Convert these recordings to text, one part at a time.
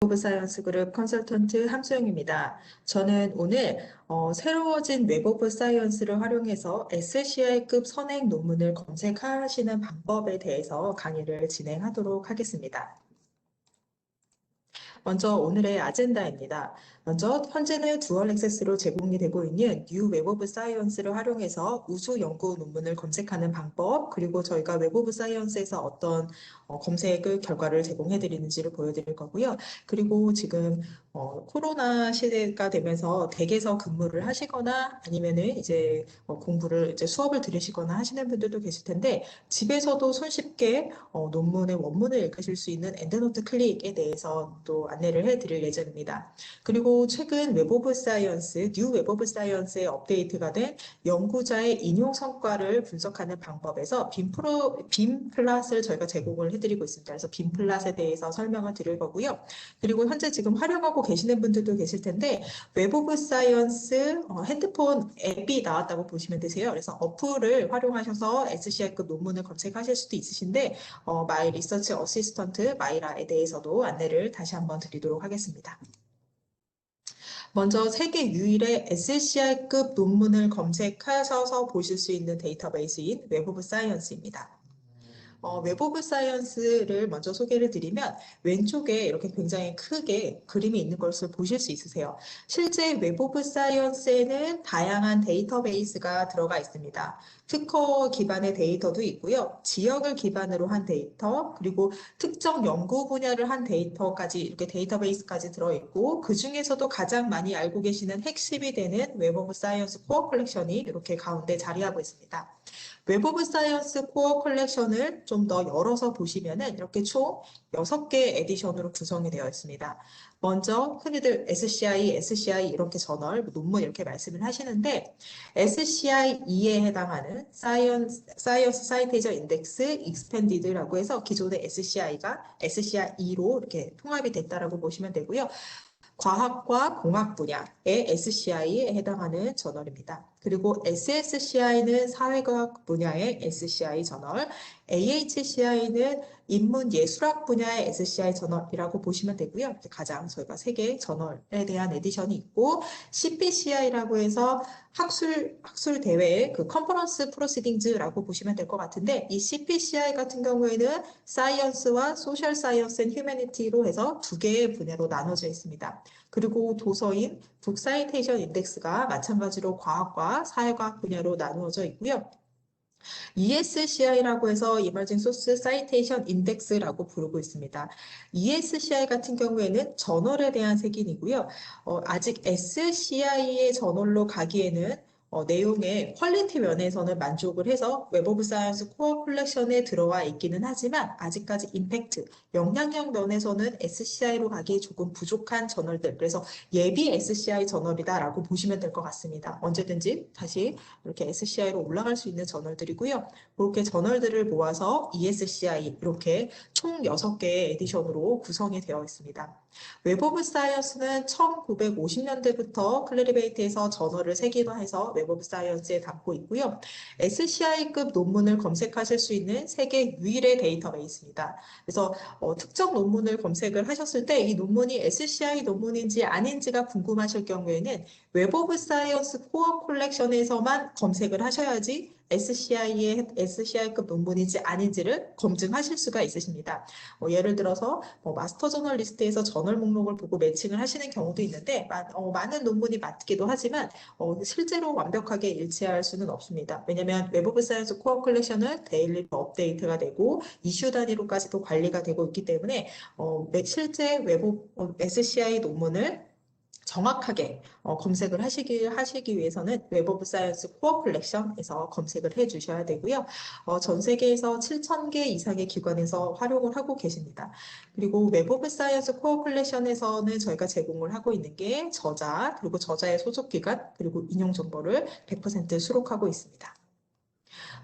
오브 사이언스 그룹 컨설턴트 함소영입니다. 저는 오늘 새로워진 웹 오브 사이언스를 활용해서 SCI급 선행 논문을 검색하시는 방법에 대해서 강의를 진행하도록 하겠습니다. 먼저 오늘의 아젠다입니다. 먼저 현재는 듀얼 액세스로 제공이 되고 있는 뉴 웹 오브 사이언스를 활용해서 우수 연구 논문을 검색하는 방법, 그리고 저희가 웹 오브 사이언스에서 어떤 검색을 결과를 제공해 드리는지를 보여드릴 거고요. 그리고 지금 코로나 시대가 되면서 댁에서 근무를 하시거나 아니면은 이제 공부를 이제 수업을 들으시거나 하시는 분들도 계실 텐데 집에서도 손쉽게 논문의 원문을 읽으실 수 있는 엔드노트 클릭에 대해서 또 안내를 해드릴 예정입니다. 그리고 최근 웹 오브 사이언스, 뉴 웹 오브 사이언스에 업데이트가 된 연구자의 인용 성과를 분석하는 방법에서 빔플랫을 저희가 제공을 해드리고 있습니다. 그래서 빔플랫에 대해서 설명을 드릴 거고요. 그리고 현재 지금 활용하고 계시는 분들도 계실 텐데 웹 오브 사이언스 핸드폰 앱이 나왔다고 보시면 되세요. 그래서 어플을 활용하셔서 SCI급 논문을 검색하실 수도 있으신데 마이 리서치 어시스턴트 마이라에 대해서도 안내를 다시 한번 드리도록 하겠습니다. 먼저 세계 유일의 SCI급 논문을 검색하셔서 보실 수 있는 데이터베이스인 웹 오브 사이언스입니다. 웹 오브 사이언스를 먼저 소개를 드리면 왼쪽에 이렇게 굉장히 크게 그림이 있는 것을 보실 수 있으세요. 실제 웹 오브 사이언스에는 다양한 데이터베이스가 들어가 있습니다. 특허 기반의 데이터도 있고요. 지역을 기반으로 한 데이터, 그리고 특정 연구 분야를 한 데이터까지 이렇게 데이터베이스까지 들어있고 그 중에서도 가장 많이 알고 계시는 핵심이 되는 웹 오브 사이언스 코어 컬렉션이 이렇게 가운데 자리하고 있습니다. 웹 오브 사이언스 코어 컬렉션을 좀 더 열어서 보시면은 이렇게 총 6개 에디션으로 구성이 되어 있습니다. 먼저 흔히들 SCI 이렇게 저널, 논문 이렇게 말씀을 하시는데 SCI2에 해당하는 사이언스 사이테이션 인덱스 익스펜디드라고 해서 기존의 SCI가 SCI2로 이렇게 통합이 됐다라고 보시면 되고요. 과학과 공학 분야의 SCI에 해당하는 저널입니다. 그리고 SSCI는 사회과학 분야의 SCI 저널, AHCI는 인문예술학 분야의 SCI 저널이라고 보시면 되고요. 가장 저희가 세 개 저널에 대한 에디션이 있고 CPCI라고 해서 학술 대회의 그 컨퍼런스 프로시딩즈라고 보시면 될 것 같은데 이 CPCI 같은 경우에는 사이언스와 소셜 사이언스 앤 휴머니티로 해서 두 개의 분야로 나눠져 있습니다. 그리고 도서인 북사이테이션 인덱스가 마찬가지로 과학과 사회과학 분야로 나누어져 있고요. ESCI라고 해서 Emerging Source Citation Index라고 부르고 있습니다. ESCI 같은 경우에는 저널에 대한 색인이고요. 아직 SCI의 저널로 가기에는 내용의 퀄리티 면에서는 만족을 해서 웹 오브 사이언스 코어 컬렉션에 들어와 있기는 하지만 아직까지 임팩트, 영향력 면에서는 SCI로 가기 조금 부족한 저널들, 그래서 예비 SCI 저널이다라고 보시면 될 것 같습니다. 언제든지 다시 이렇게 SCI로 올라갈 수 있는 저널들이고요. 그렇게 저널들을 모아서 ESCI 이렇게 총 6개의 에디션으로 구성이 되어 있습니다. 웹 오브 사이언스는 1950년대부터 클리리베이트에서 저널을 세계화해서 웹 오브 사이언스에 담고 있고요. SCI급 논문을 검색하실 수 있는 세계 유일의 데이터베이스입니다. 그래서 특정 논문을 검색을 하셨을 때 이 논문이 SCI 논문인지 아닌지가 궁금하실 경우에는 웹 오브 사이언스 코어 컬렉션에서만 검색을 하셔야지 SCI급 논문인지 아닌지를 검증하실 수가 있으십니다. 예를 들어서 마스터 저널리스트에서 저널 목록을 보고 매칭을 하시는 경우도 있는데 많은 논문이 맞기도 하지만 실제로 완벽하게 일치할 수는 없습니다. 왜냐하면 웹 오브 사이언스 코어 컬렉션은 데일리 업데이트가 되고 이슈 단위로까지도 관리가 되고 있기 때문에 실제 SCI 논문을 정확하게 검색을 하시기 위해서는 웹 오브 사이언스 코어 컬렉션에서 검색을 해 주셔야 되고요. 전 세계에서 7,000개 이상의 기관에서 활용을 하고 계십니다. 그리고 웹 오브 사이언스 코어 컬렉션에서는 저희가 제공을 하고 있는 게 저자, 그리고 저자의 소속 기관, 그리고 인용 정보를 100% 수록하고 있습니다.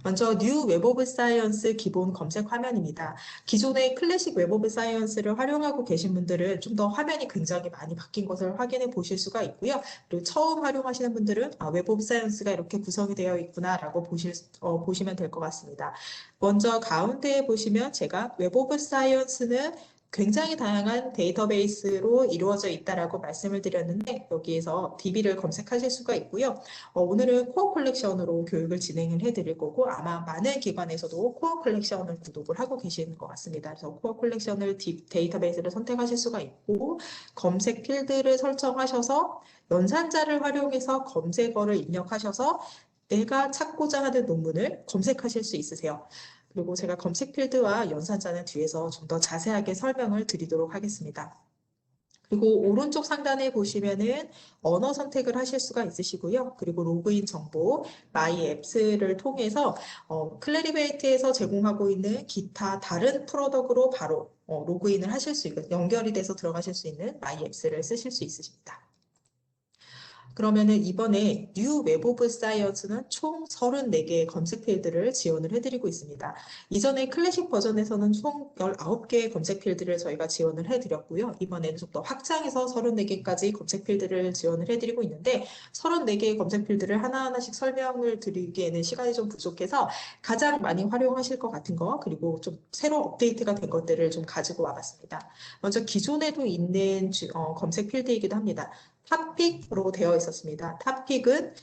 먼저 뉴 웹 오브 사이언스 기본 검색 화면입니다. 기존의 클래식 웹 오브 사이언스를 활용하고 계신 분들은 좀 더 화면이 굉장히 많이 바뀐 것을 확인해 보실 수가 있고요. 그리고 처음 활용하시는 분들은 웹 오브 사이언스가 이렇게 구성이 되어 있구나라고 보시면 될 것 같습니다. 먼저 가운데에 보시면 제가 웹 오브 사이언스는 굉장히 다양한 데이터베이스로 이루어져 있다라고 말씀을 드렸는데 여기에서 DB를 검색하실 수가 있고요. 오늘은 코어 컬렉션으로 교육을 진행을 해드릴 거고 아마 많은 기관에서도 코어 컬렉션을 구독을 하고 계시는 것 같습니다. 그래서 코어 컬렉션을 데이터베이스를 선택하실 수가 있고 검색 필드를 설정하셔서 연산자를 활용해서 검색어를 입력하셔서 내가 찾고자 하는 논문을 검색하실 수 있으세요. 그리고 제가 검색 필드와 연산자는 뒤에서 좀 더 자세하게 설명을 드리도록 하겠습니다. 그리고 오른쪽 상단에 보시면은 언어 선택을 하실 수가 있으시고요. 그리고 로그인 정보, 마이 앱스를 통해서 클래리베이트에서 제공하고 있는 기타 다른 프로덕트로 바로 로그인을 하실 수 있고 연결이 돼서 들어가실 수 있는 마이 앱스를 쓰실 수 있으십니다. 그러면은 이번에 뉴 웹 오브 사이언스는 총 34개의 검색 필드를 지원을 해드리고 있습니다. 이전에 클래식 버전에서는 총 19개의 검색 필드를 저희가 지원을 해드렸고요. 이번에는 좀 더 확장해서 34개까지 검색 필드를 지원을 해드리고 있는데 34개의 검색 필드를 하나하나씩 설명을 드리기에는 시간이 좀 부족해서 가장 많이 활용하실 것 같은 거 그리고 좀 새로 업데이트가 된 것들을 좀 가지고 와봤습니다. 먼저 기존에도 있는 검색 필드이기도 합니다. 탑픽으로 되어 있었습니다. 탑픽은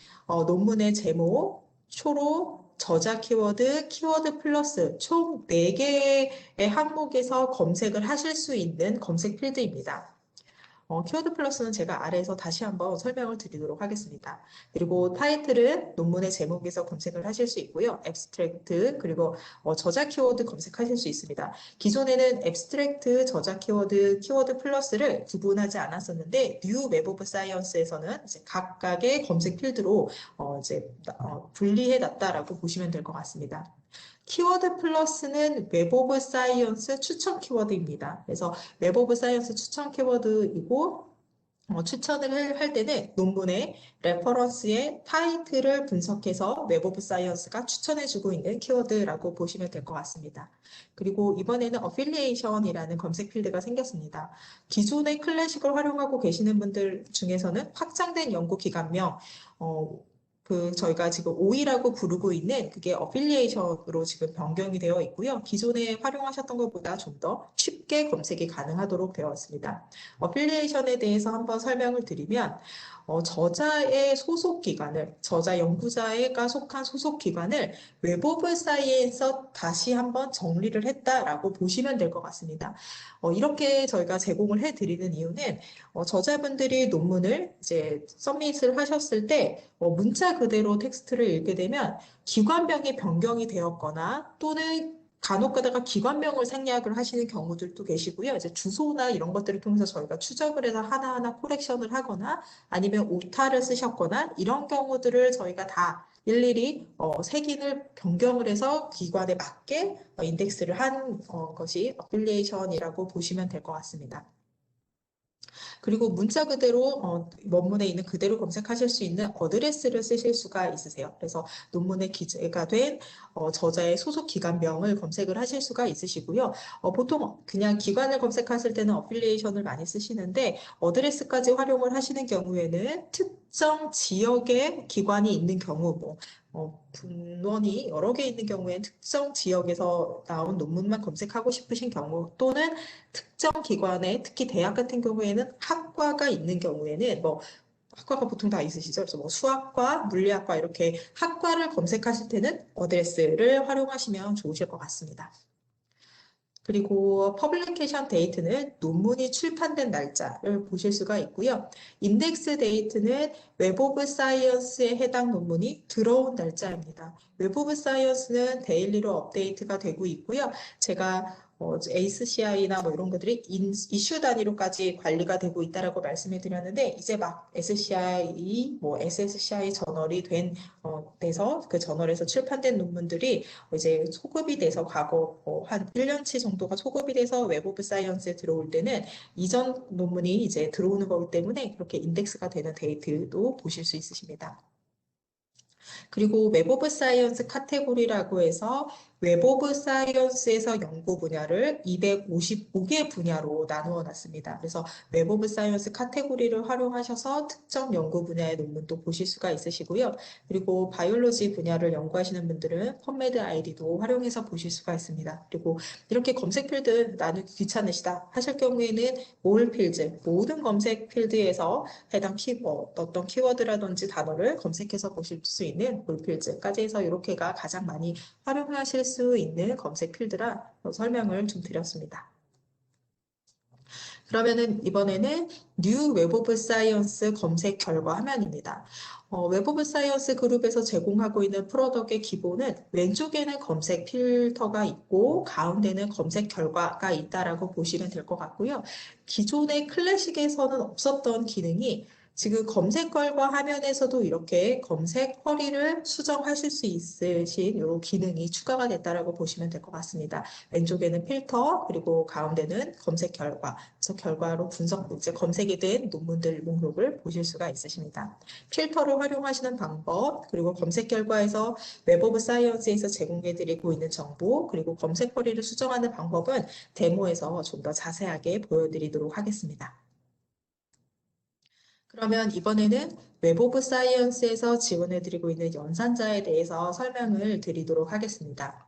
논문의 제목, 초로, 저자 키워드, 키워드 플러스 총 4개의 항목에서 검색을 하실 수 있는 검색 필드입니다. 키워드 플러스는 제가 아래에서 다시 한번 설명을 드리도록 하겠습니다. 그리고 타이틀은 논문의 제목에서 검색을 하실 수 있고요. 앱스트랙트 그리고 저자 키워드 검색하실 수 있습니다. 기존에는 앱스트랙트, 저자 키워드, 키워드 플러스를 구분하지 않았었는데 뉴 웹 오브 사이언스에서는 이제 각각의 검색 필드로 분리해 놨다라고 보시면 될 것 같습니다. 키워드 플러스는 웹 오브 사이언스 추천 키워드입니다. 그래서 웹 오브 사이언스 추천 키워드이고 추천을 할 때는 논문의 레퍼런스의 타이틀을 분석해서 웹 오브 사이언스가 추천해주고 있는 키워드라고 보시면 될 것 같습니다. 그리고 이번에는 어필리에이션이라는 검색 필드가 생겼습니다. 기존의 클래식을 활용하고 계시는 분들 중에서는 확장된 연구 기관명, 저희가 지금 OE라고 부르고 있는 그게 어필리에이션으로 지금 변경이 되어 있고요. 기존에 활용하셨던 것보다 좀 더 쉽게 검색이 가능하도록 되어 있습니다. 어필리에이션에 대해서 한번 설명을 드리면 저자의 소속 기관을, 저자 연구자가 속한 소속 기관을 웹 오브 사이언스에서 다시 한번 정리를 했다라고 보시면 될 것 같습니다. 이렇게 저희가 제공을 해드리는 이유는 저자분들이 논문을 이제 서밋을 하셨을 때 문자 그대로 텍스트를 읽게 되면 기관명이 변경이 되었거나 또는 간혹 가다가 기관명을 생략을 하시는 경우들도 계시고요. 이제 주소나 이런 것들을 통해서 저희가 추적을 해서 하나하나 코렉션을 하거나 아니면 오타를 쓰셨거나 이런 경우들을 저희가 다 일일이 색인을 변경을 해서 기관에 맞게 인덱스를 한 것이 어필리에이션이라고 보시면 될 것 같습니다. 그리고 문자 그대로 원문에 있는 그대로 검색하실 수 있는 어드레스를 쓰실 수가 있으세요. 그래서 논문에 기재가 된 저자의 소속 기관명을 검색을 하실 수가 있으시고요. 보통 그냥 기관을 검색하실 때는 어필리에이션을 많이 쓰시는데 어드레스까지 활용을 하시는 경우에는 특정 지역에 기관이 있는 경우 분원이 여러 개 있는 경우에는 특정 지역에서 나온 논문만 검색하고 싶으신 경우 또는 특정 기관에 특히 대학 같은 경우에는 학과가 있는 경우에는 학과가 보통 다 있으시죠? 그래서 수학과, 물리학과 이렇게 학과를 검색하실 때는 어드레스를 활용하시면 좋으실 것 같습니다. 그리고 퍼블리케이션 데이트는 논문이 출판된 날짜를 보실 수가 있고요. 인덱스 데이트는 웹 오브 사이언스에 해당 논문이 들어온 날짜입니다. 웹 오브 사이언스는 데일리로 업데이트가 되고 있고요. 제가 ACCI나 이런 것들이 이슈 단위로까지 관리가 되고 있다라고 말씀을 드렸는데 이제 막 SCI, SSCI 저널이 돼서 그 저널에서 출판된 논문들이 이제 소급이 돼서 과거 한 1년치 정도가 소급이 돼서 웹 오브 사이언스에 들어올 때는 이전 논문이 이제 들어오는 거기 때문에 그렇게 인덱스가 되는 데이트도 보실 수 있으십니다. 그리고 웹 오브 사이언스 카테고리라고 해서 웹 오브 사이언스에서 연구 분야를 255개 분야로 나누어 놨습니다. 그래서 웹 오브 사이언스 카테고리를 활용하셔서 특정 연구 분야의 논문도 보실 수가 있으시고요. 그리고 바이올로지 분야를 연구하시는 분들은 펀메드 아이디도 활용해서 보실 수가 있습니다. 그리고 이렇게 검색 필드 나누기 귀찮으시다 하실 경우에는 올 필드, 모든 검색 필드에서 해당 키워드, 어떤 키워드라든지 단어를 검색해서 보실 수 있는 올 필드까지 해서 이렇게가 가장 많이 활용하실 수 있는 검색 필드라 설명을 좀 드렸습니다. 그러면은 이번에는 New Web of Science 검색 결과 화면입니다. 웹 오브 사이언스 그룹에서 제공하고 있는 프로덕트의 기본은 왼쪽에는 검색 필터가 있고 가운데는 검색 결과가 있다라고 보시면 될 것 같고요. 기존의 클래식에서는 없었던 기능이 지금 검색 결과 화면에서도 이렇게 검색 쿼리를 수정하실 수 있으신 이런 기능이 추가가 됐다라고 보시면 될 것 같습니다. 왼쪽에는 필터, 그리고 가운데는 검색 결과, 그래서 결과로 이제 검색이 된 논문들 목록을 보실 수가 있으십니다. 필터를 활용하시는 방법, 그리고 검색 결과에서 웹 오브 사이언스에서 제공해드리고 있는 정보, 그리고 검색 쿼리를 수정하는 방법은 데모에서 좀 더 자세하게 보여드리도록 하겠습니다. 그러면 이번에는 웹 오브 사이언스에서 지원해드리고 있는 연산자에 대해서 설명을 드리도록 하겠습니다.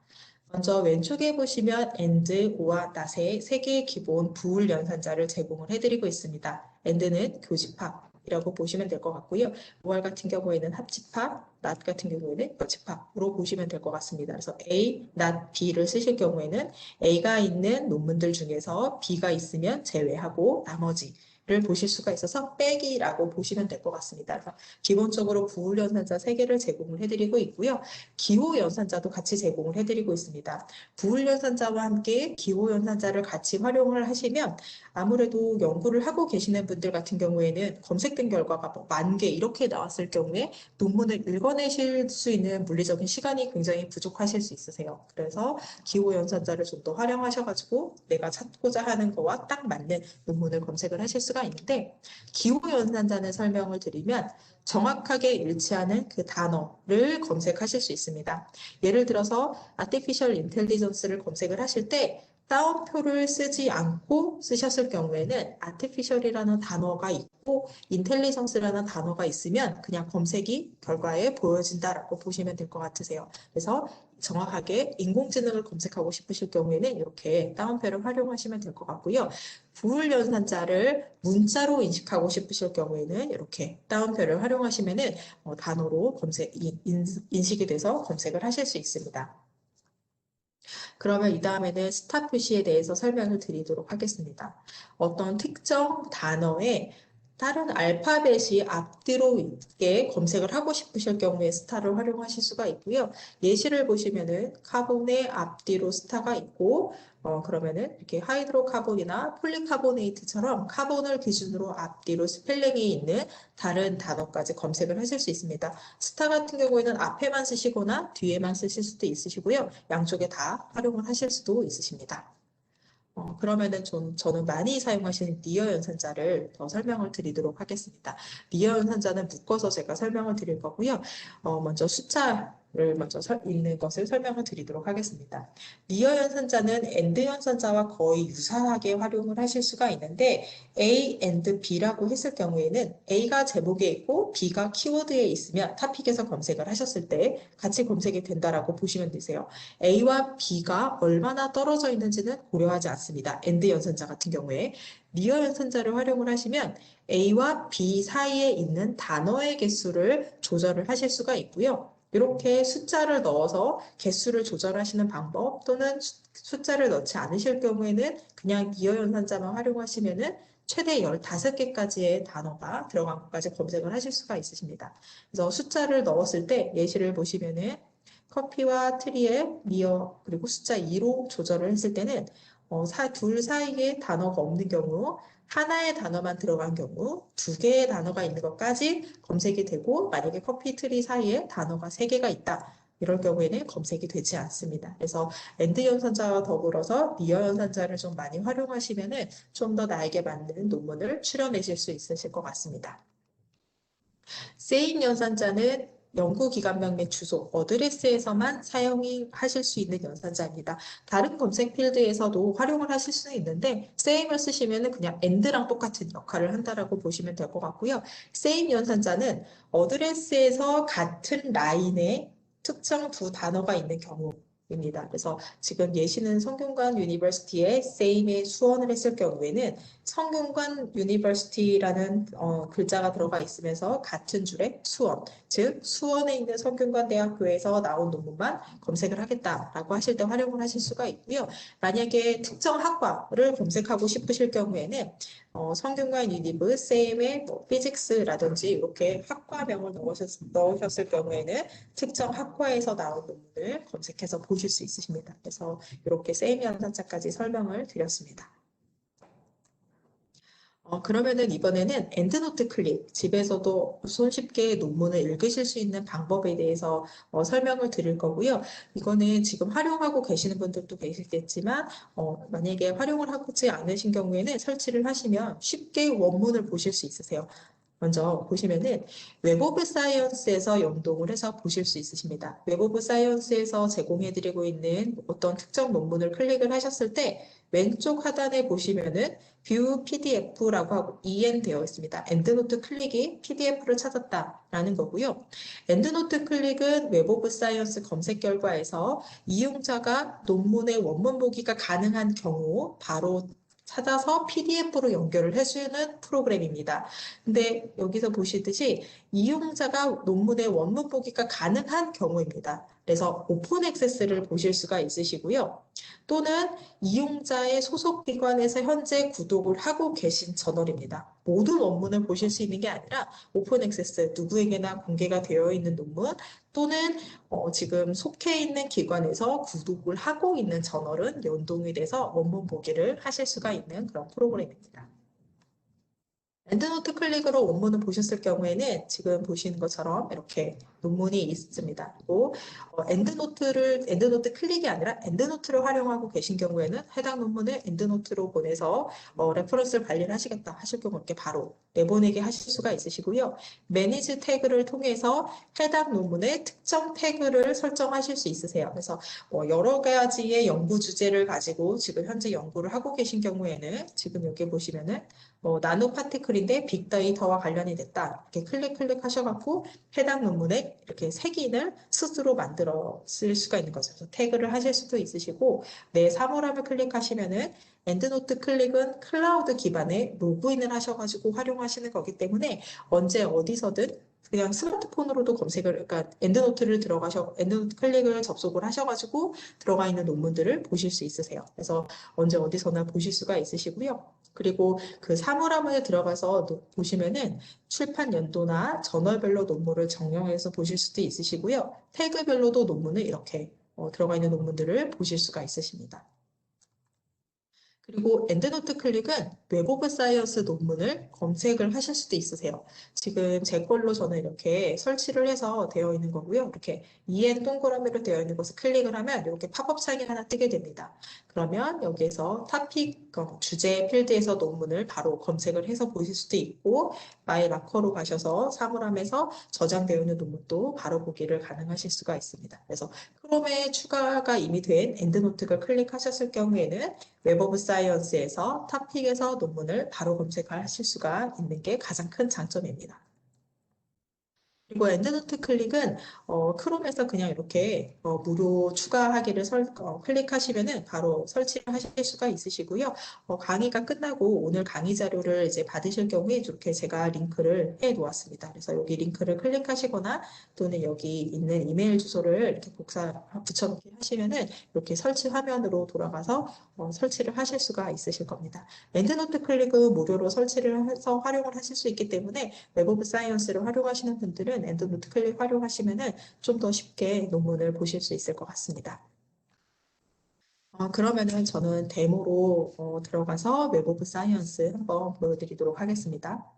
먼저 왼쪽에 보시면 AND, OR, NOT의 세 개의 기본 부울 연산자를 제공을 해드리고 있습니다. AND는 교집합이라고 보시면 될 것 같고요. OR 같은 경우에는 합집합, NOT 같은 경우에는 여집합으로 보시면 될 것 같습니다. 그래서 A, NOT, B를 쓰실 경우에는 A가 있는 논문들 중에서 B가 있으면 제외하고 나머지 를 보실 수가 있어서 빼기라고 보시면 될 것 같습니다. 그래서 기본적으로 부울 연산자 3개를 제공을 해드리고 있고요. 기호 연산자도 같이 제공을 해드리고 있습니다. 부울 연산자와 함께 기호 연산자를 같이 활용을 하시면 아무래도 연구를 하고 계시는 분들 같은 경우에는 검색된 결과가 뭐 10,000개 이렇게 나왔을 경우에 논문을 읽어내실 수 있는 물리적인 시간이 굉장히 부족하실 수 있으세요. 그래서 기호 연산자를 좀 더 활용하셔가지고 내가 찾고자 하는 거와 딱 맞는 논문을 검색을 하실 수가 있는데 기호 연산자는 설명을 드리면 정확하게 일치하는 그 단어를 검색하실 수 있습니다. 예를 들어서 Artificial Intelligence를 검색을 하실 때 따옴표를 쓰지 않고 쓰셨을 경우에는 artificial이라는 단어가 있고 intelligence라는 단어가 있으면 그냥 검색이 결과에 보여진다라고 보시면 될 것 같으세요. 그래서 정확하게 인공지능을 검색하고 싶으실 경우에는 이렇게 따옴표를 활용하시면 될 것 같고요. 부울 연산자를 문자로 인식하고 싶으실 경우에는 이렇게 따옴표를 활용하시면은 단어로 인식이 돼서 검색을 하실 수 있습니다. 그러면 이 다음에는 스타 표시에 대해서 설명을 드리도록 하겠습니다. 어떤 특정 단어에 다른 알파벳이 앞뒤로 있게 검색을 하고 싶으실 경우에 스타를 활용하실 수가 있고요. 예시를 보시면은 카본의 앞뒤로 스타가 있고, 그러면은 이렇게 하이드로카본이나 폴리카보네이트처럼 카본을 기준으로 앞뒤로 스펠링이 있는 다른 단어까지 검색을 하실 수 있습니다. 스타 같은 경우에는 앞에만 쓰시거나 뒤에만 쓰실 수도 있으시고요. 양쪽에 다 활용을 하실 수도 있으십니다. 그러면은 저는 많이 사용하시는 리어 연산자를 더 설명을 드리도록 하겠습니다. 리어 연산자는 묶어서 제가 설명을 드릴 거고요. 먼저 숫자를 먼저 읽는 것을 설명을 드리도록 하겠습니다. 리어 연산자는 AND 연산자와 거의 유사하게 활용을 하실 수가 있는데 A and B라고 했을 경우에는 A가 제목에 있고 B가 키워드에 있으면 타픽에서 검색을 하셨을 때 같이 검색이 된다라고 보시면 되세요. A와 B가 얼마나 떨어져 있는지는 고려하지 않습니다. AND 연산자 같은 경우에 리어 연산자를 활용을 하시면 A와 B 사이에 있는 단어의 개수를 조절을 하실 수가 있고요. 이렇게 숫자를 넣어서 개수를 조절하시는 방법 또는 숫자를 넣지 않으실 경우에는 그냥 리어 연산자만 활용하시면은 최대 15개까지의 단어가 들어간 것까지 검색을 하실 수가 있으십니다. 그래서 숫자를 넣었을 때 예시를 보시면은 커피와 트리에 리어 그리고 숫자 2로 조절을 했을 때는 둘 사이에 단어가 없는 경우 하나의 단어만 들어간 경우 두 개의 단어가 있는 것까지 검색이 되고 만약에 커피 트리 사이에 단어가 3개가 있다. 이럴 경우에는 검색이 되지 않습니다. 그래서 엔드 연산자와 더불어서 리어 연산자를 좀 많이 활용하시면은 좀 더 나에게 맞는 논문을 추려내실 수 있으실 것 같습니다. 세인 연산자는 연구기관명 및 주소, 어드레스에서만 사용하실 수 있는 연산자입니다. 다른 검색 필드에서도 활용을 하실 수는 있는데 same을 쓰시면 그냥 and랑 똑같은 역할을 한다라고 보시면 될 것 같고요. same 연산자는 어드레스에서 같은 라인에 특정 두 단어가 있는 경우입니다. 그래서 지금 예시는 성균관 유니버시티에 same의 수원을 했을 경우에는 성균관 유니버시티라는 글자가 들어가 있으면서 같은 줄에 수원, 즉 수원에 있는 성균관 대학교에서 나온 논문만 검색을 하겠다라고 하실 때 활용을 하실 수가 있고요. 만약에 특정 학과를 검색하고 싶으실 경우에는 성균관 유니브, 쌤의 뭐 피직스라든지 이렇게 학과명을 넣으셨을 경우에는 특정 학과에서 나온 논문을 검색해서 보실 수 있으십니다. 그래서 이렇게 쌤 연산자까지 설명을 드렸습니다. 그러면은 이번에는 엔드노트 클릭, 집에서도 손쉽게 논문을 읽으실 수 있는 방법에 대해서 설명을 드릴 거고요. 이거는 지금 활용하고 계시는 분들도 계시겠지만, 만약에 활용을 하지 않으신 경우에는 설치를 하시면 쉽게 원문을 보실 수 있으세요. 먼저 보시면은 웹 오브 사이언스에서 연동을 해서 보실 수 있으십니다. 웹 오브 사이언스에서 제공해드리고 있는 어떤 특정 논문을 클릭을 하셨을 때 왼쪽 하단에 보시면은 뷰 PDF라고 하고 EN 되어 있습니다. 엔드노트 클릭이 PDF를 찾았다라는 거고요. 엔드노트 클릭은 웹 오브 사이언스 검색 결과에서 이용자가 논문의 원문 보기가 가능한 경우 바로 찾아서 PDF로 연결을 해주는 프로그램입니다. 근데 여기서 보시듯이 이용자가 논문의 원문 보기가 가능한 경우입니다. 그래서 오픈 액세스를 보실 수가 있으시고요. 또는 이용자의 소속 기관에서 현재 구독을 하고 계신 저널입니다. 모든 원문을 보실 수 있는 게 아니라 오픈 액세스, 누구에게나 공개가 되어 있는 논문 또는 지금 속해 있는 기관에서 구독을 하고 있는 저널은 연동이 돼서 원문 보기를 하실 수가 있는 그런 프로그램입니다. 엔드노트 클릭으로 원문을 보셨을 경우에는 지금 보시는 것처럼 이렇게 논문이 있습니다. 그리고 엔드노트 클릭이 아니라 엔드노트를 활용하고 계신 경우에는 해당 논문을 엔드노트로 보내서 레퍼런스를 관리를 하시겠다 하실 경우 이렇게 바로 내보내게 하실 수가 있으시고요. 매니지 태그를 통해서 해당 논문의 특정 태그를 설정하실 수 있으세요. 그래서 여러 가지의 연구 주제를 가지고 지금 현재 연구를 하고 계신 경우에는 지금 여기 보시면은 나노 파티클인데 빅데이터와 관련이 됐다. 이렇게 클릭 하셔갖고 해당 논문에 이렇게 색인을 스스로 만들어 쓸 수가 있는 거죠. 그래서 태그를 하실 수도 있으시고 내 사물함을 클릭하시면은 엔드노트 클릭은 클라우드 기반의 로그인을 하셔가지고 활용하시는 거기 때문에 언제 어디서든 그냥 스마트폰으로도 그러니까 엔드노트 클릭을 접속을 하셔가지고 들어가 있는 논문들을 보실 수 있으세요. 그래서 언제 어디서나 보실 수가 있으시고요. 그리고 그 사물함에 들어가서 보시면은 출판 연도나 저널별로 논문을 정형해서 보실 수도 있으시고요. 태그별로도 논문을 이렇게 들어가 있는 논문들을 보실 수가 있으십니다. 그리고 엔드노트 클릭은 웹 오브 사이언스 논문을 검색을 하실 수도 있으세요. 지금 제 걸로 저는 이렇게 설치를 해서 되어 있는 거고요. 이렇게 EN 동그라미로 되어 있는 것을 클릭을 하면 이렇게 팝업 창이 하나 뜨게 됩니다. 그러면 여기에서 토픽, 주제 필드에서 논문을 바로 검색을 해서 보실 수도 있고 마이 라커로 가셔서 사물함에서 저장되어 있는 논문도 바로 보기를 가능하실 수가 있습니다. 그래서 크롬에 추가가 이미 된 엔드노트를 클릭하셨을 경우에는 웹 오브 사이언스에서 토픽에서 논문을 바로 검색하실 수가 있는 게 가장 큰 장점입니다. 그리고 엔드노트 클릭은 크롬에서 그냥 이렇게 무료 추가하기를 클릭하시면은 바로 설치를 하실 수가 있으시고요. 강의가 끝나고 오늘 강의 자료를 이제 받으실 경우에 이렇게 제가 링크를 해 놓았습니다. 그래서 여기 링크를 클릭하시거나 또는 여기 있는 이메일 주소를 이렇게 붙여넣기 하시면은 이렇게 설치 화면으로 돌아가서 설치를 하실 수가 있으실 겁니다. 엔드노트 클릭은 무료로 설치를 해서 활용을 하실 수 있기 때문에 웹 오브 사이언스를 활용하시는 분들은 엔드노트 클릭 활용하시면은 좀 더 쉽게 논문을 보실 수 있을 것 같습니다. 그러면은 저는 데모로 들어가서 웹 오브 사이언스 한번 보여드리도록 하겠습니다.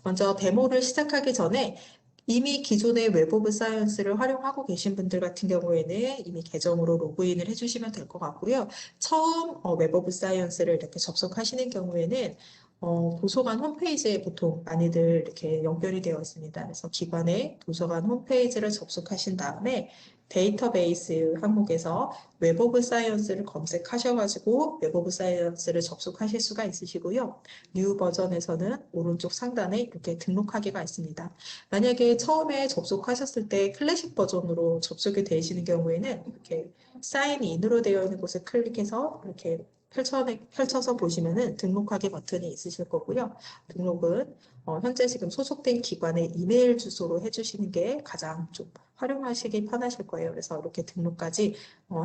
먼저 데모를 시작하기 전에 이미 기존의 웹 오브 사이언스를 활용하고 계신 분들 같은 경우에는 이미 계정으로 로그인을 해주시면 될 것 같고요. 처음 웹 오브 사이언스를 이렇게 접속하시는 경우에는 도서관 홈페이지에 보통 많이들 이렇게 연결이 되어 있습니다. 그래서 기관의 도서관 홈페이지를 접속하신 다음에 데이터베이스 항목에서 웹 오브 사이언스를 검색하셔가지고 웹 오브 사이언스를 접속하실 수가 있으시고요. 뉴 버전에서는 오른쪽 상단에 이렇게 등록하기가 있습니다. 만약에 처음에 접속하셨을 때 클래식 버전으로 접속이 되시는 경우에는 이렇게 사인 인으로 되어 있는 곳을 클릭해서 이렇게 펼쳐서 보시면은 등록하기 버튼이 있으실 거고요. 등록은 현재 지금 소속된 기관의 이메일 주소로 해주시는 게 가장 좀 활용하시기 편하실 거예요. 그래서 이렇게 등록까지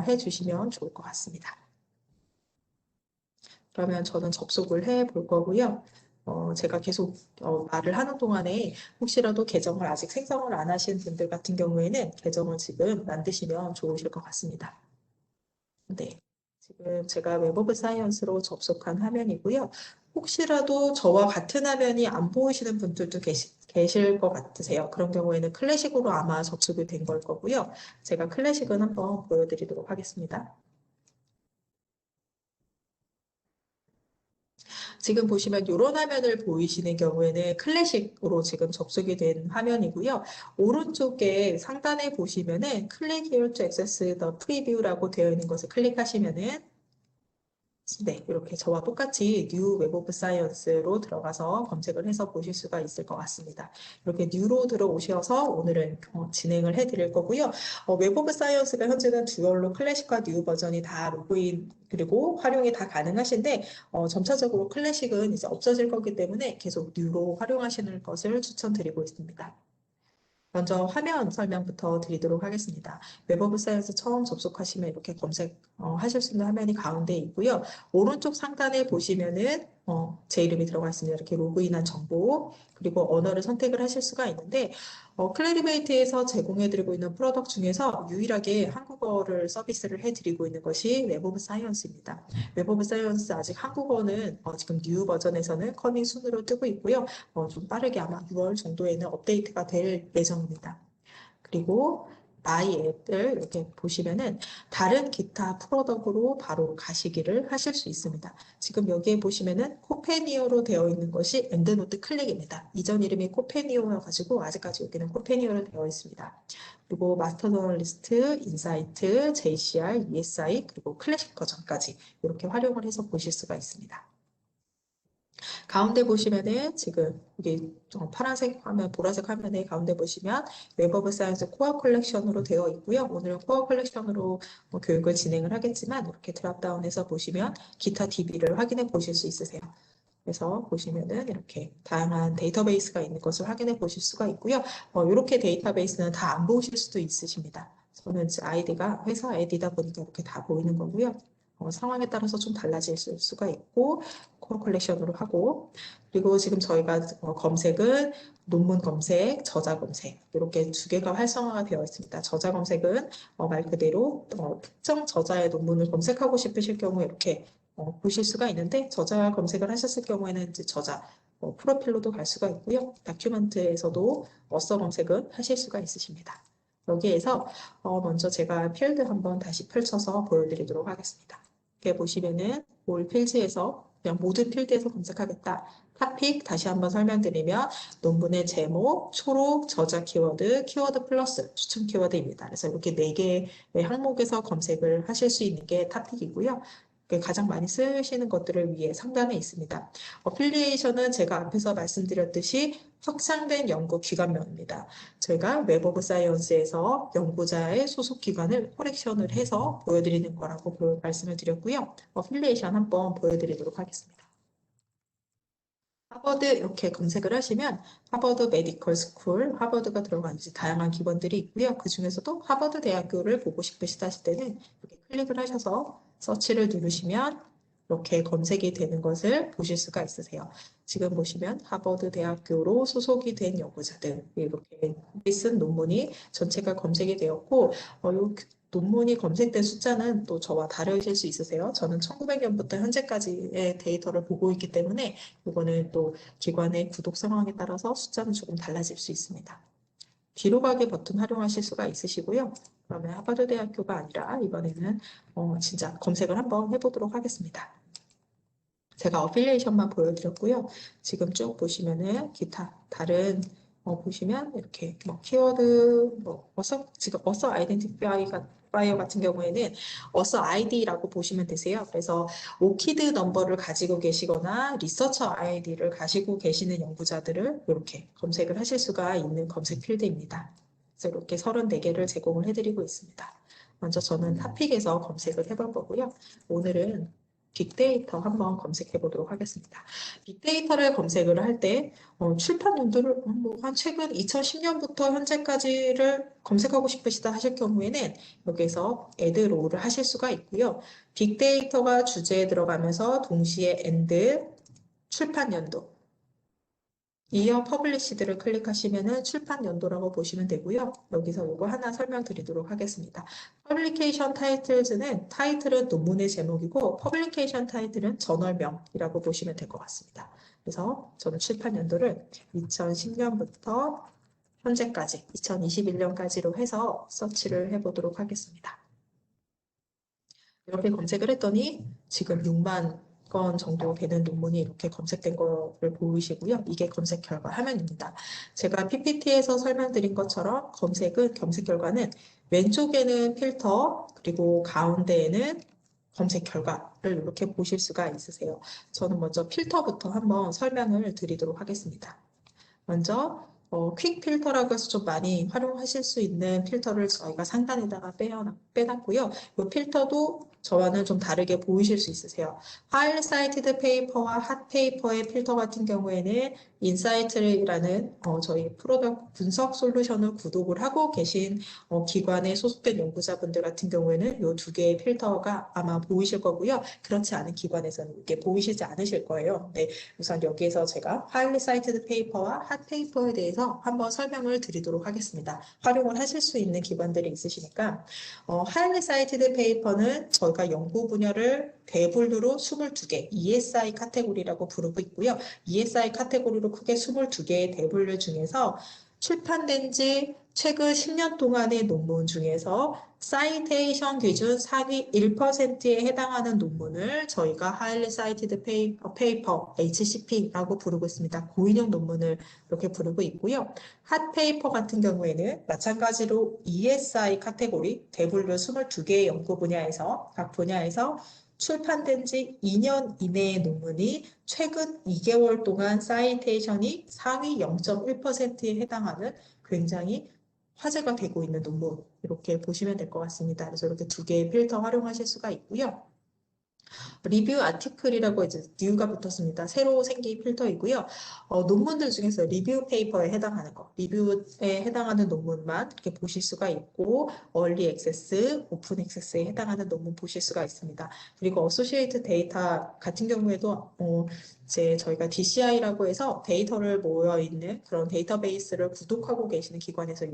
해주시면 좋을 것 같습니다. 그러면 저는 접속을 해 볼 거고요. 제가 계속 말을 하는 동안에 혹시라도 계정을 아직 생성을 안 하신 분들 같은 경우에는 계정을 지금 만드시면 좋으실 것 같습니다. 네. 지금 제가 웹 오브 사이언스로 접속한 화면이고요. 혹시라도 저와 같은 화면이 안 보이시는 분들도 계실 것 같으세요. 그런 경우에는 클래식으로 아마 접속이 된 걸 거고요. 제가 클래식은 한번 보여드리도록 하겠습니다. 지금 보시면 이런 화면을 보이시는 경우에는 클래식으로 지금 접속이 된 화면이고요. 오른쪽에 상단에 보시면은 Click here to access the preview라고 되어 있는 것을 클릭하시면은 네, 이렇게 저와 똑같이 뉴 웹 오브 사이언스로 들어가서 검색을 해서 보실 수가 있을 것 같습니다. 이렇게 뉴로 들어오셔서 오늘은 진행을 해드릴 거고요. 웹 오브 사이언스가 현재는 듀얼로 클래식과 뉴 버전이 다 로그인 그리고 활용이 다 가능하신데 점차적으로 클래식은 이제 없어질 거기 때문에 계속 뉴로 활용하시는 것을 추천드리고 있습니다. 먼저 화면 설명부터 드리도록 하겠습니다. 웹 오브 사이언스 처음 접속하시면 이렇게 검색하실 수 있는 화면이 가운데 있고요. 오른쪽 상단에 보시면은 제 이름이 들어가 있습니다. 이렇게 로그인한 정보 그리고 언어를 선택을 하실 수가 있는데 클래리베이트에서 제공해드리고 있는 프로덕트 중에서 유일하게 한국어를 서비스를 해드리고 있는 것이 웹 오브 사이언스입니다. 웹 오브 사이언스 아직 한국어는 지금 뉴 버전에서는 커밍 순으로 뜨고 있고요. 좀 빠르게 아마 6월 정도에는 업데이트가 될 예정입니다. 그리고 마이 앱을 이렇게 보시면은 다른 기타 프로덕트로 바로 가시기를 하실 수 있습니다. 지금 여기에 보시면은 코페니어로 되어 있는 것이 엔드노트 클릭입니다. 이전 이름이 코페니어여가지고 아직까지 여기는 코페니어로 되어 있습니다. 그리고 마스터 저널리스트, 인사이트, JCR, ESI, 그리고 클래식 버전까지 이렇게 활용을 해서 보실 수가 있습니다. 가운데 보시면은 지금 이게 파란색 화면, 보라색 화면에 가운데 보시면 웹 오브 사이언스 코어 컬렉션으로 되어 있고요. 오늘은 코어 컬렉션으로 교육을 진행을 하겠지만 이렇게 드랍다운해서 보시면 기타 DB를 확인해 보실 수 있으세요. 그래서 보시면은 이렇게 다양한 데이터베이스가 있는 것을 확인해 보실 수가 있고요. 이렇게 데이터베이스는 다 안 보실 수도 있으십니다. 저는 아이디가 회사 아이디다 보니까 이렇게 다 보이는 거고요. 상황에 따라서 좀 달라질 수가 있고 코어 컬렉션으로 하고 그리고 지금 저희가 검색은 논문 검색, 저자 검색 이렇게 두 개가 활성화가 되어 있습니다. 저자 검색은 말 그대로 특정 저자의 논문을 검색하고 싶으실 경우에 이렇게 보실 수가 있는데 저자 검색을 하셨을 경우에는 이제 저자 프로필로도 갈 수가 있고요. 다큐멘트에서도 어서 검색을 하실 수가 있으십니다. 여기에서 먼저 제가 필드 한번 다시 펼쳐서 보여드리도록 하겠습니다. 이렇게 보시면은 올 필드에서 그냥 모든 필드에서 검색하겠다. 토픽 다시 한번 설명드리면 논문의 제목, 초록, 저자 키워드, 키워드 플러스 추천 키워드입니다. 그래서 이렇게 4개의 항목에서 검색을 하실 수 있는 게 토픽이고요. 가장 많이 쓰시는 것들을 위해 상단에 있습니다. 어필리에이션은 제가 앞에서 말씀드렸듯이 확장된 연구 기관명입니다. 저희가 웹 오브 사이언스에서 연구자의 소속 기관을 컬렉션을 해서 보여드리는 거라고 말씀을 드렸고요. 어필리에이션 한번 보여드리도록 하겠습니다. 하버드 이렇게 검색을 하시면 하버드 메디컬 스쿨, 하버드가 들어간 이제 다양한 기관들이 있고요. 그 중에서도 하버드 대학교를 보고 싶으시다 하실 때는 이렇게 클릭을 하셔서 서치를 누르시면 이렇게 검색이 되는 것을 보실 수가 있으세요. 지금 보시면 하버드 대학교로 소속이 된 연구자들 이렇게 쓴 논문이 전체가 검색이 되었고 요 논문이 검색된 숫자는 또 저와 다르실 수 있으세요. 저는 1900년부터 현재까지의 데이터를 보고 있기 때문에 이거는 또 기관의 구독 상황에 따라서 숫자는 조금 달라질 수 있습니다. 뒤로 가기 버튼 활용하실 수가 있으시고요. 그러면 하버드 대학교가 아니라 이번에는 진짜 검색을 한번 해보도록 하겠습니다. 제가 어필리에이션만 보여드렸고요. 지금 쭉 보시면은 기타 다른 보시면 이렇게 뭐 키워드 지금 어서 아이덴티파이어 같은 경우에는 어서 아이디라고 보시면 되세요. 그래서 오키드 넘버를 가지고 계시거나 리서처 아이디를 가지고 계시는 연구자들을 이렇게 검색을 하실 수가 있는 검색 필드입니다. 그래서 이렇게 34개를 제공을 해드리고 있습니다. 먼저 저는 탑픽에서 검색을 해볼 거고요. 오늘은 빅데이터 한번 검색해 보도록 하겠습니다. 빅데이터를 검색을 할 때 출판 연도를 한 최근 2010년부터 현재까지를 검색하고 싶으시다 하실 경우에는 여기서 add row를 하실 수가 있고요. 빅데이터가 주제에 들어가면서 동시에 and 출판 연도 이어 퍼블리시드를 클릭하시면은 출판 연도라고 보시면 되고요. 여기서 이거 하나 설명드리도록 하겠습니다. 퍼블리케이션 타이틀즈는 타이틀은 논문의 제목이고 퍼블리케이션 타이틀은 저널명이라고 보시면 될 것 같습니다. 그래서 저는 출판 연도를 2010년부터 현재까지 2021년까지로 해서 서치를 해보도록 하겠습니다. 이렇게 검색을 했더니 지금 6만 건 정도 되는 논문이 이렇게 검색된 거를 보이시고요. 이게 검색 결과 화면입니다. 제가 PPT에서 설명드린 것처럼 검색 결과는 왼쪽에는 필터, 그리고 가운데에는 검색 결과를 이렇게 보실 수가 있으세요. 저는 먼저 필터부터 한번 설명을 드리도록 하겠습니다. 먼저 퀵 필터라고 해서 좀 많이 활용하실 수 있는 필터를 저희가 상단에다가 빼놨고요. 이 필터도 저와는 좀 다르게 보이실 수 있으세요. 하일리 사이티드 페이퍼와 핫 페이퍼의 필터 같은 경우에는 인사이트라는 저희 프로덕트 분석 솔루션을 구독을 하고 계신 기관에 소속된 연구자분들 같은 경우에는 이 두 개의 필터가 아마 보이실 거고요. 그렇지 않은 기관에서는 이게 보이시지 않으실 거예요. 네, 우선 여기에서 제가 하일리 사이티드 페이퍼와 핫 페이퍼에 대해서 한번 설명을 드리도록 하겠습니다. 활용을 하실 수 있는 기관들이 있으시니까 하일리 사이티드 페이퍼는 저희가 연구 분야를 대분류로 22개 ESI 카테고리라고 부르고 있고요. ESI 카테고리로 크게 22개의 대분류 중에서 출판된 지 최근 10년 동안의 논문 중에서 사이테이션 기준 상위 1%에 해당하는 논문을 저희가 Highly Cited Paper, HCP라고 부르고 있습니다. 고인용 논문을 이렇게 부르고 있고요. 핫페이퍼 같은 경우에는 마찬가지로 ESI 카테고리 대분류 22개의 연구 분야에서 각 분야에서 출판된 지 2년 이내의 논문이 최근 2개월 동안 사이테이션이 상위 0.1%에 해당하는 굉장히 화제가 되고 있는 논문 이렇게 보시면 될 것 같습니다. 그래서 이렇게 두 개의 필터 활용하실 수가 있고요. 리뷰 아티클이라고 이제 뉴가 붙었습니다. 새로 생긴 필터이고요. 논문들 중에서 리뷰 페이퍼에 해당하는 거, 리뷰에 해당하는 논문만 이렇게 보실 수가 있고, 얼리 액세스, 오픈 액세스에 해당하는 논문 보실 수가 있습니다. 그리고 어소시에이트 데이터 같은 경우에도 이제 저희가 DCI라고 해서 데이터를 모여 있는 그런 데이터베이스를 구독하고 계시는 기관에서 이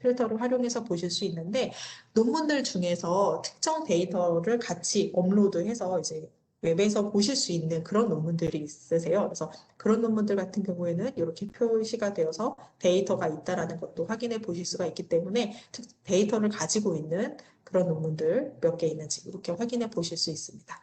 필터를 활용해서 보실 수 있는데 논문들 중에서 특정 데이터를 같이 업로드해서 이제 웹에서 보실 수 있는 그런 논문들이 있으세요. 그래서 그런 논문들 같은 경우에는 이렇게 표시가 되어서 데이터가 있다라는 것도 확인해 보실 수가 있기 때문에 데이터를 가지고 있는 그런 논문들 몇 개 있는지 이렇게 확인해 보실 수 있습니다.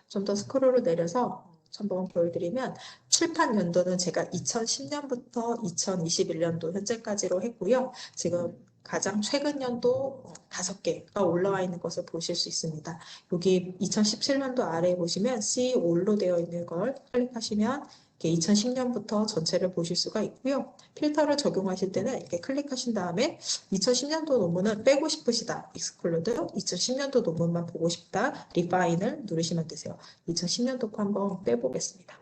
좀 더 스크롤을 내려서 한번 보여드리면 출판 연도는 제가 2010년부터 2021년도 현재까지로 했고요. 지금 가장 최근 연도 5개가 올라와 있는 것을 보실 수 있습니다. 여기 2017년도 아래에 보시면 See All로 되어 있는 걸 클릭하시면 2010년부터 전체를 보실 수가 있고요. 필터를 적용하실 때는 이렇게 클릭하신 다음에 2010년도 논문은 빼고 싶으시다. Exclude, 2010년도 논문만 보고 싶다. Refine을 누르시면 되세요. 2010년도 거 한번 빼보겠습니다.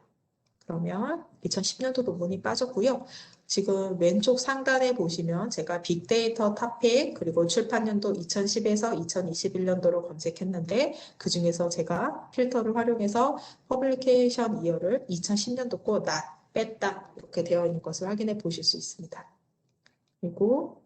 그러면 2010년도 논문이 빠졌고요. 지금 왼쪽 상단에 보시면 제가 빅데이터 탑픽 그리고 출판연도 2010에서 2021년도로 검색했는데 그 중에서 제가 필터를 활용해서 퍼블리케이션 이어를 2010년도 거 뺐다 이렇게 되어 있는 것을 확인해 보실 수 있습니다. 그리고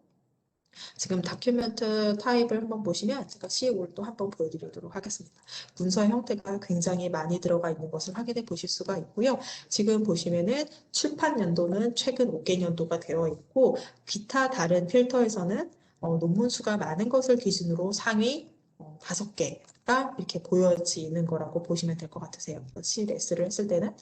지금 다큐멘트 타입을 한번 보시면 제가 C5를 또 한번 보여드리도록 하겠습니다. 문서 형태가 굉장히 많이 들어가 있는 것을 확인해 보실 수가 있고요. 지금 보시면은 출판 연도는 최근 5개 년도가 되어 있고 기타 다른 필터에서는 논문 수가 많은 것을 기준으로 상위 5개 이렇게 보여지는 거라고 보시면 될 것 같으세요. CS를 했을 때는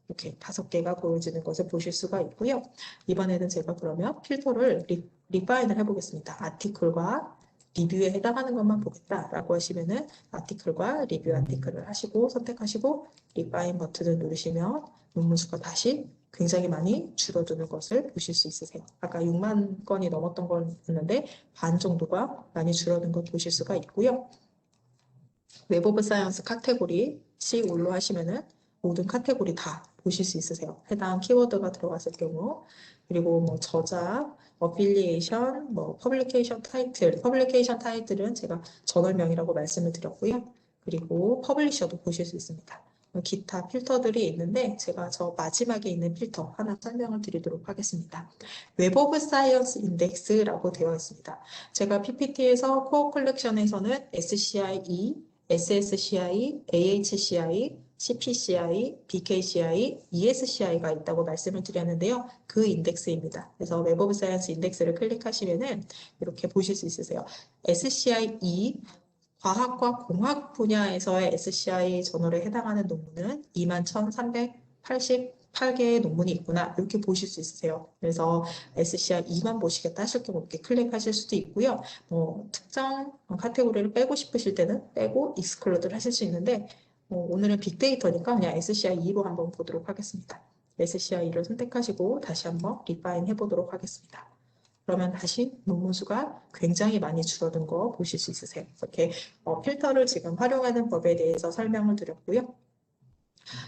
이렇게 5개가 보여지는 것을 보실 수가 있고요. 이번에는 제가 그러면 필터를 리파인을 해보겠습니다. 아티클과 리뷰에 해당하는 것만 보겠다라고 하시면은 아티클과 리뷰 아티클을 하시고 선택하시고 리파인 버튼을 누르시면 논문 수가 다시 굉장히 많이 줄어드는 것을 보실 수 있으세요. 아까 6만 건이 넘었던 거였는데 반 정도가 많이 줄어든 걸 보실 수가 있고요. 웹 오브 사이언스 카테고리 C5로 하시면은 모든 카테고리 다 보실 수 있으세요. 해당 키워드가 들어갔을 경우, 그리고 뭐 저자, 어필리에이션, 뭐 퍼블리케이션 타이틀, 퍼블리케이션 타이틀은 제가 저널명이라고 말씀을 드렸고요. 그리고 퍼블리셔도 보실 수 있습니다. 기타 필터들이 있는데 제가 저 마지막에 있는 필터 하나 설명을 드리도록 하겠습니다. 웹 오브 사이언스 인덱스라고 되어 있습니다. 제가 PPT에서 코어 컬렉션에서는 SCI2, SSCI, AHCI, CPCI, BKCI, ESCI가 있다고 말씀을 드렸는데요. 그 인덱스입니다. 그래서 웹 오브 사이언스 인덱스를 클릭하시면은 이렇게 보실 수 있으세요. SCI2 과학과 공학 분야에서의 SCI 저널에 해당하는 논문은 21,388개의 논문이 있구나. 이렇게 보실 수 있으세요. 그래서 SCI 2만 보시겠다 하실 경우 이렇게 클릭하실 수도 있고요. 특정 카테고리를 빼고 싶으실 때는 빼고 익스클루드를 하실 수 있는데 오늘은 빅데이터니까 그냥 SCI 2로 한번 보도록 하겠습니다. SCI 2를 선택하시고 다시 한번 리파인 해보도록 하겠습니다. 그러면 다시 논문 수가 굉장히 많이 줄어든 거 보실 수 있으세요. 이렇게 필터를 지금 활용하는 법에 대해서 설명을 드렸고요.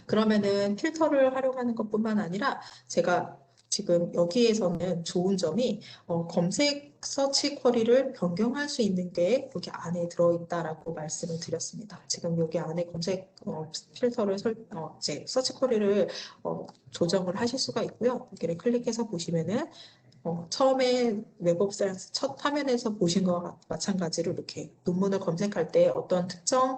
그러면은 필터를 활용하는 것뿐만 아니라 제가 지금 여기에서는 좋은 점이 검색 서치 쿼리를 변경할 수 있는 게 여기 안에 들어있다라고 말씀을 드렸습니다. 지금 여기 안에 검색 필터를 이제 서치 쿼리를 조정을 하실 수가 있고요. 여기를 클릭해서 보시면은 처음에 웹 오브 사이언스 첫 화면에서 보신 것과 마찬가지로 이렇게 논문을 검색할 때 어떤 특정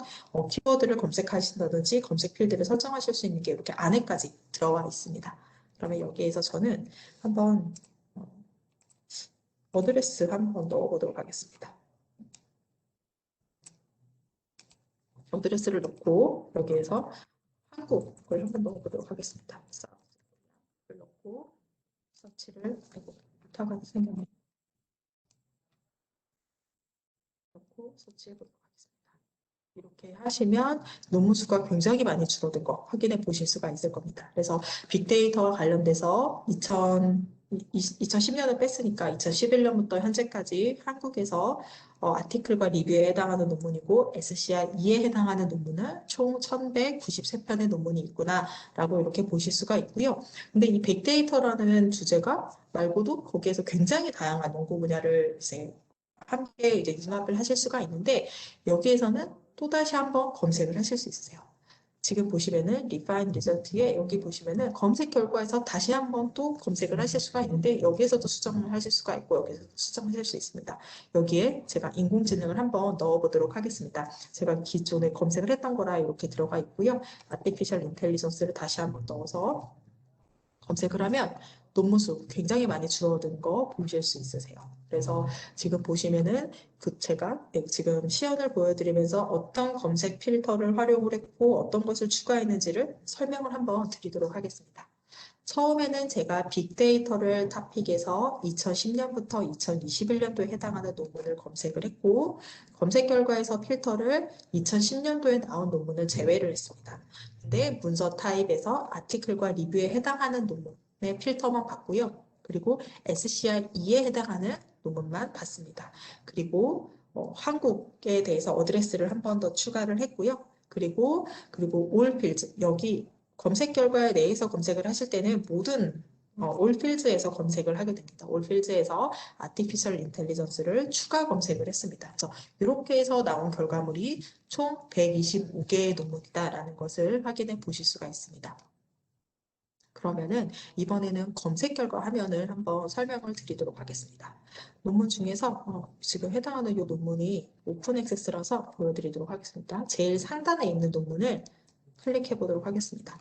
키워드를 검색하신다든지 검색 필드를 설정하실 수 있는 게 이렇게 안에까지 들어와 있습니다. 그러면 여기에서 저는 한번 어드레스 한번 넣어보도록 하겠습니다. 어드레스를 넣고 여기에서 한국을 한번 넣어보도록 하겠습니다. 를 넣고 서치를 부탁하게 생겼네요. 넣고 서치해보도록 하겠습니다. 이렇게 하시면 논문 수가 굉장히 많이 줄어든 거 확인해 보실 수가 있을 겁니다. 그래서 빅데이터와 관련돼서 2010년을 뺐으니까 2011년부터 현재까지 한국에서 아티클과 리뷰에 해당하는 논문이고 SCI2에 해당하는 논문은 총 1193편의 논문이 있구나 라고 이렇게 보실 수가 있고요. 근데 이 빅데이터라는 주제가 말고도 거기에서 굉장히 다양한 연구 분야를 이제 함께 이제 융합을 하실 수가 있는데 여기에서는 또다시 한번 검색을 하실 수 있으세요. 지금 보시면은 Refine Result에 여기 보시면은 검색 결과에서 다시 한번 또 검색을 하실 수가 있는데 여기에서도 수정을 하실 수가 있고 여기서도 수정하실 수 있습니다. 여기에 제가 인공지능을 한번 넣어보도록 하겠습니다. 제가 기존에 검색을 했던 거라 이렇게 들어가 있고요. Artificial Intelligence를 다시 한번 넣어서 검색을 하면 논문 수 굉장히 많이 줄어든 거 보실 수 있으세요. 그래서 지금 보시면은 제가 지금 시연을 보여드리면서 어떤 검색 필터를 활용을 했고 어떤 것을 추가했는지를 설명을 한번 드리도록 하겠습니다. 처음에는 제가 빅데이터를 탑픽에서 2010년부터 2021년도에 해당하는 논문을 검색을 했고 검색 결과에서 필터를 2010년도에 나온 논문을 제외를 했습니다. 근데 문서 타입에서 아티클과 리뷰에 해당하는 논문의 필터만 봤고요. 그리고 SCR2에 해당하는 논문만 봤습니다. 그리고 한국에 대해서 어드레스를 한 번 더 추가를 했고요. 그리고 올필즈 여기 검색 결과에 대해서 검색을 하실 때는 모든 올필즈에서 검색을 하게 됩니다. 올필즈에서 아티피셜 인텔리전스를 추가 검색을 했습니다. 그래서 이렇게 해서 나온 결과물이 총 125개의 논문이다라는 것을 확인해 보실 수가 있습니다. 그러면은 이번에는 검색 결과 화면을 한번 설명을 드리도록 하겠습니다. 논문 중에서 지금 해당하는 이 논문이 오픈 액세스라서 보여드리도록 하겠습니다. 제일 상단에 있는 논문을 클릭해 보도록 하겠습니다.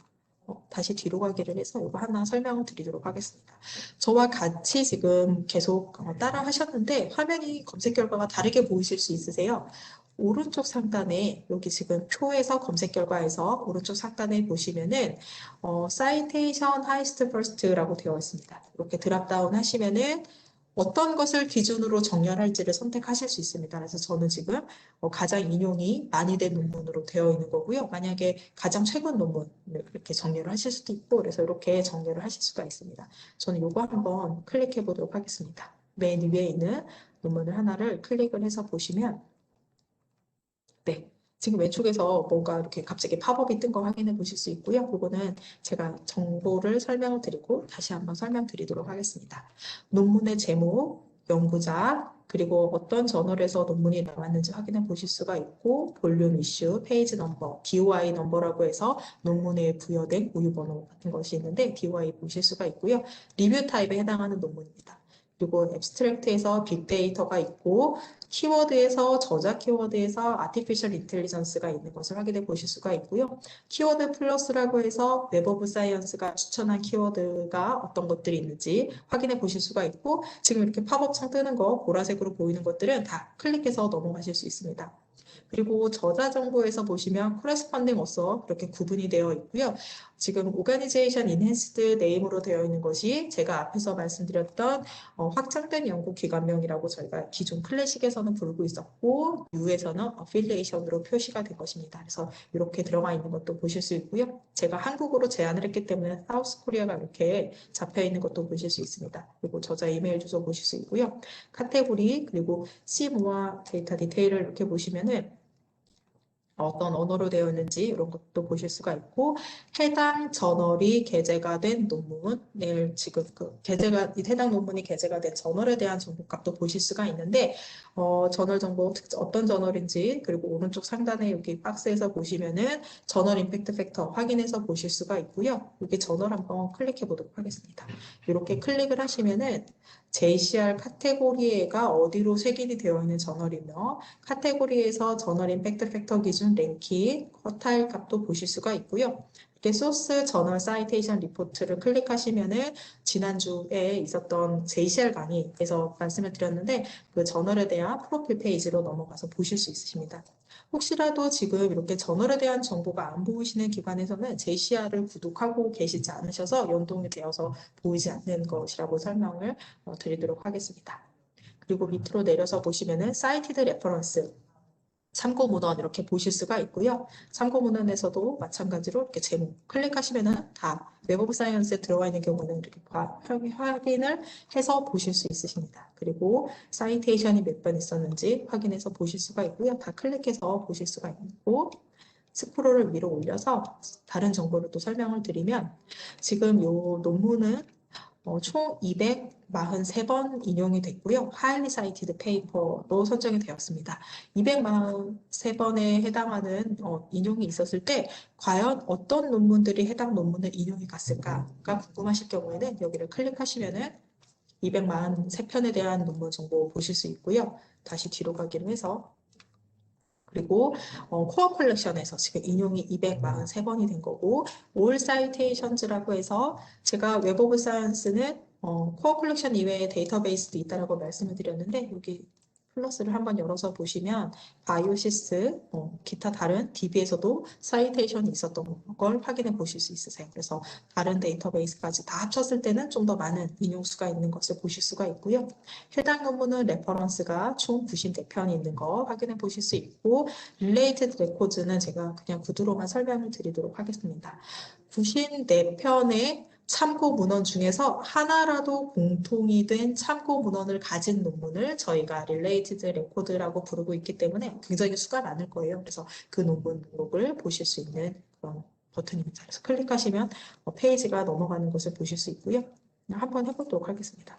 다시 뒤로 가기를 해서 이거 하나 설명을 드리도록 하겠습니다. 저와 같이 지금 계속 따라 하셨는데 화면이 검색 결과가 다르게 보이실 수 있으세요? 오른쪽 상단에 여기 지금 표에서 검색 결과에서 오른쪽 상단에 보시면은 사이테이션 하이스트 퍼스트라고 되어 있습니다. 이렇게 드랍다운 하시면은 어떤 것을 기준으로 정렬할지를 선택하실 수 있습니다. 그래서 저는 지금 가장 인용이 많이 된 논문으로 되어 있는 거고요. 만약에 가장 최근 논문을 이렇게 정렬을 하실 수도 있고, 그래서 이렇게 정렬을 하실 수가 있습니다. 저는 이거 한번 클릭해 보도록 하겠습니다. 맨 위에 있는 논문을 하나를 클릭을 해서 보시면, 네. 지금 왼쪽에서 뭔가 이렇게 갑자기 팝업이 뜬 거 확인해 보실 수 있고요. 이거는 제가 정보를 설명을 드리고 다시 한번 설명드리도록 하겠습니다. 논문의 제목, 연구자, 그리고 어떤 저널에서 논문이 나왔는지 확인해 보실 수가 있고, 볼륨 이슈, 페이지 넘버, DOI 넘버라고 해서 논문에 부여된 우유번호 같은 것이 있는데 DOI 보실 수가 있고요. 리뷰 타입에 해당하는 논문입니다. 그리고 앱스트랙트에서 빅데이터가 있고, 키워드에서 저자 키워드에서 아티피셜 인텔리전스가 있는 것을 확인해 보실 수가 있고요. 키워드 플러스라고 해서 웹 오브 사이언스가 추천한 키워드가 어떤 것들이 있는지 확인해 보실 수가 있고, 지금 이렇게 팝업 창 뜨는 거 보라색으로 보이는 것들은 다 클릭해서 넘어가실 수 있습니다. 그리고 저자 정보에서 보시면 코레스펀딩 어서 이렇게 구분이 되어 있고요. 지금 오가니제이션 인핸스드 네임으로 되어 있는 것이 제가 앞에서 말씀드렸던 확장된 연구 기관명이라고 저희가 기존 클래식에서는 부르고 있었고 U에서는 어필리에이션으로 표시가 된 것입니다. 그래서 이렇게 들어가 있는 것도 보실 수 있고요. 제가 한국어로 제안을 했기 때문에 사우스 코리아가 이렇게 잡혀 있는 것도 보실 수 있습니다. 그리고 저자 이메일 주소 보실 수 있고요. 카테고리 그리고 시모아 데이터 디테일을 이렇게 보시면은 어떤 언어로 되어 있는지 이런 것도 보실 수가 있고 해당 저널이 게재가 된 논문을 지금 해당 논문이 게재가 된 저널에 대한 정보값도 보실 수가 있는데 저널 정보 어떤 저널인지 그리고 오른쪽 상단에 여기 박스에서 보시면은 저널 임팩트 팩터 확인해서 보실 수가 있고요. 여기 저널 한번 클릭해 보도록 하겠습니다. 이렇게 클릭을 하시면은 JCR 카테고리가 어디로 색인이 되어 있는 저널이며 카테고리에서 저널 임팩트 팩터 기준 랭킹, 쿼타일 값도 보실 수가 있고요. 이렇게 소스 저널 사이테이션 리포트를 클릭하시면은 지난주에 있었던 JCR 강의에서 말씀을 드렸는데 그 저널에 대한 프로필 페이지로 넘어가서 보실 수 있으십니다. 혹시라도 지금 이렇게 저널에 대한 정보가 안 보이시는 기관에서는 JCR을 구독하고 계시지 않으셔서 연동이 되어서 보이지 않는 것이라고 설명을 드리도록 하겠습니다. 그리고 밑으로 내려서 보시면은 사이티드 레퍼런스 참고 문헌 이렇게 보실 수가 있고요. 참고 문헌에서도 마찬가지로 이렇게 제목 클릭하시면은 다 웹 오브 사이언스에 들어가 있는 경우는 이렇게 확인을 해서 보실 수 있으십니다. 그리고 사이테이션이 몇 번 있었는지 확인해서 보실 수가 있고요. 다 클릭해서 보실 수가 있고 스크롤을 위로 올려서 다른 정보를 또 설명을 드리면 지금 이 논문은 총 243번 인용이 됐고요. 하일리 사이티드 페이퍼로 선정이 되었습니다. 243번에 해당하는 인용이 있었을 때 과연 어떤 논문들이 해당 논문을 인용이 갔을까가 궁금하실 경우에는 여기를 클릭하시면은 243편에 대한 논문 정보 보실 수 있고요. 다시 뒤로 가기로 해서 그리고 코어 컬렉션에서 지금 인용이 243번이 된 거고 올 사이테이션즈라고 해서 제가 웹 오브 사이언스는 코어 컬렉션 이외에 데이터베이스도 있다라고 말씀을 드렸는데 여기 플러스를 한번 열어서 보시면 바이오시스, 기타 다른 DB에서도 사이테이션이 있었던 걸 확인해 보실 수 있으세요. 그래서 다른 데이터베이스까지 다 합쳤을 때는 좀 더 많은 인용수가 있는 것을 보실 수가 있고요. 해당 논문은 레퍼런스가 총 94편이 있는 거 확인해 보실 수 있고 릴레이티드 레코드는 제가 그냥 구두로만 설명을 드리도록 하겠습니다. 94편의 참고 문헌 중에서 하나라도 공통이 된 참고 문헌을 가진 논문을 저희가 릴레이티드 레코드라고 부르고 있기 때문에 굉장히 수가 많을 거예요. 그래서 그 논문 목록을 보실 수 있는 그런 버튼입니다. 그래서 클릭하시면 페이지가 넘어가는 것을 보실 수 있고요. 한번 해보도록 하겠습니다.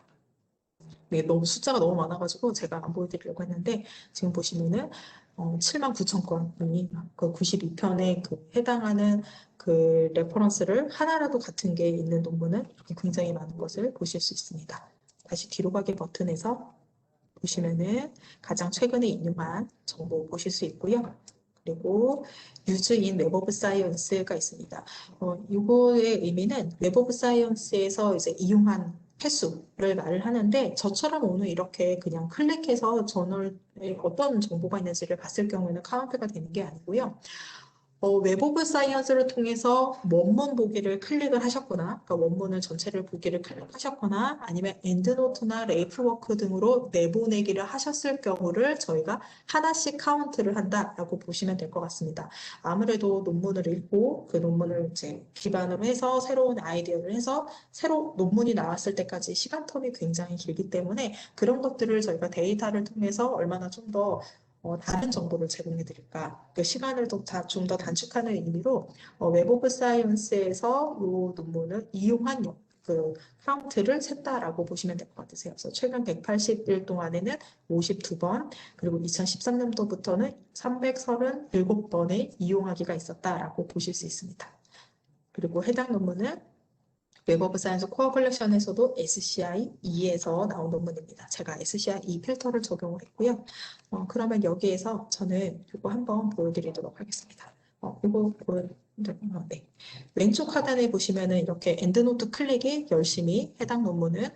너무 숫자가 너무 많아가지고 제가 안 보여드리려고 했는데 지금 보시면은 79,000건이 그 92편에 그 해당하는 그 레퍼런스를 하나라도 같은 게 있는 논문은 이렇게 굉장히 많은 것을 보실 수 있습니다. 다시 뒤로 가기 버튼에서 보시면은 가장 최근에 인용한 정보 보실 수 있고요. 그리고 유즈인 웹 오브 사이언스가 있습니다. 이거의 의미는 웹 오브 사이언스에서 이제 이용한 횟수를 말을 하는데 저처럼 오늘 이렇게 그냥 클릭해서 저널에 어떤 정보가 있는지를 봤을 경우에는 카운트가 되는 게 아니고요. 웹 오브 사이언스를 통해서 원문 보기를 클릭을 하셨거나, 그러니까 원문을 전체를 보기를 클릭하셨거나, 아니면 엔드노트나 레이프워크 등으로 내보내기를 하셨을 경우를 저희가 하나씩 카운트를 한다라고 보시면 될 것 같습니다. 아무래도 논문을 읽고 그 논문을 이제 기반으로 해서 새로운 아이디어를 해서 새로 논문이 나왔을 때까지 시간 텀이 굉장히 길기 때문에 그런 것들을 저희가 데이터를 통해서 얼마나 좀더 다른 정보를 제공해 드릴까? 그 시간을 좀 더 단축하는 의미로 웹 오브 사이언스에서 이 논문을 이용한 그 카운트를 셌다라고 보시면 될 것 같으세요. 그래서 최근 180일 동안에는 52번, 그리고 2013년도부터는 337번의 이용하기가 있었다라고 보실 수 있습니다. 그리고 해당 논문은 웹 오브 사이언스 코어 컬렉션에서도 SCI 2에서 나온 논문입니다. 제가 SCI 2 필터를 적용을 했고요. 그러면 여기에서 저는 이거 한번 보여드리도록 하겠습니다. 네. 왼쪽 하단에 보시면은 이렇게 엔드노트 클릭이 열심히 해당 논문은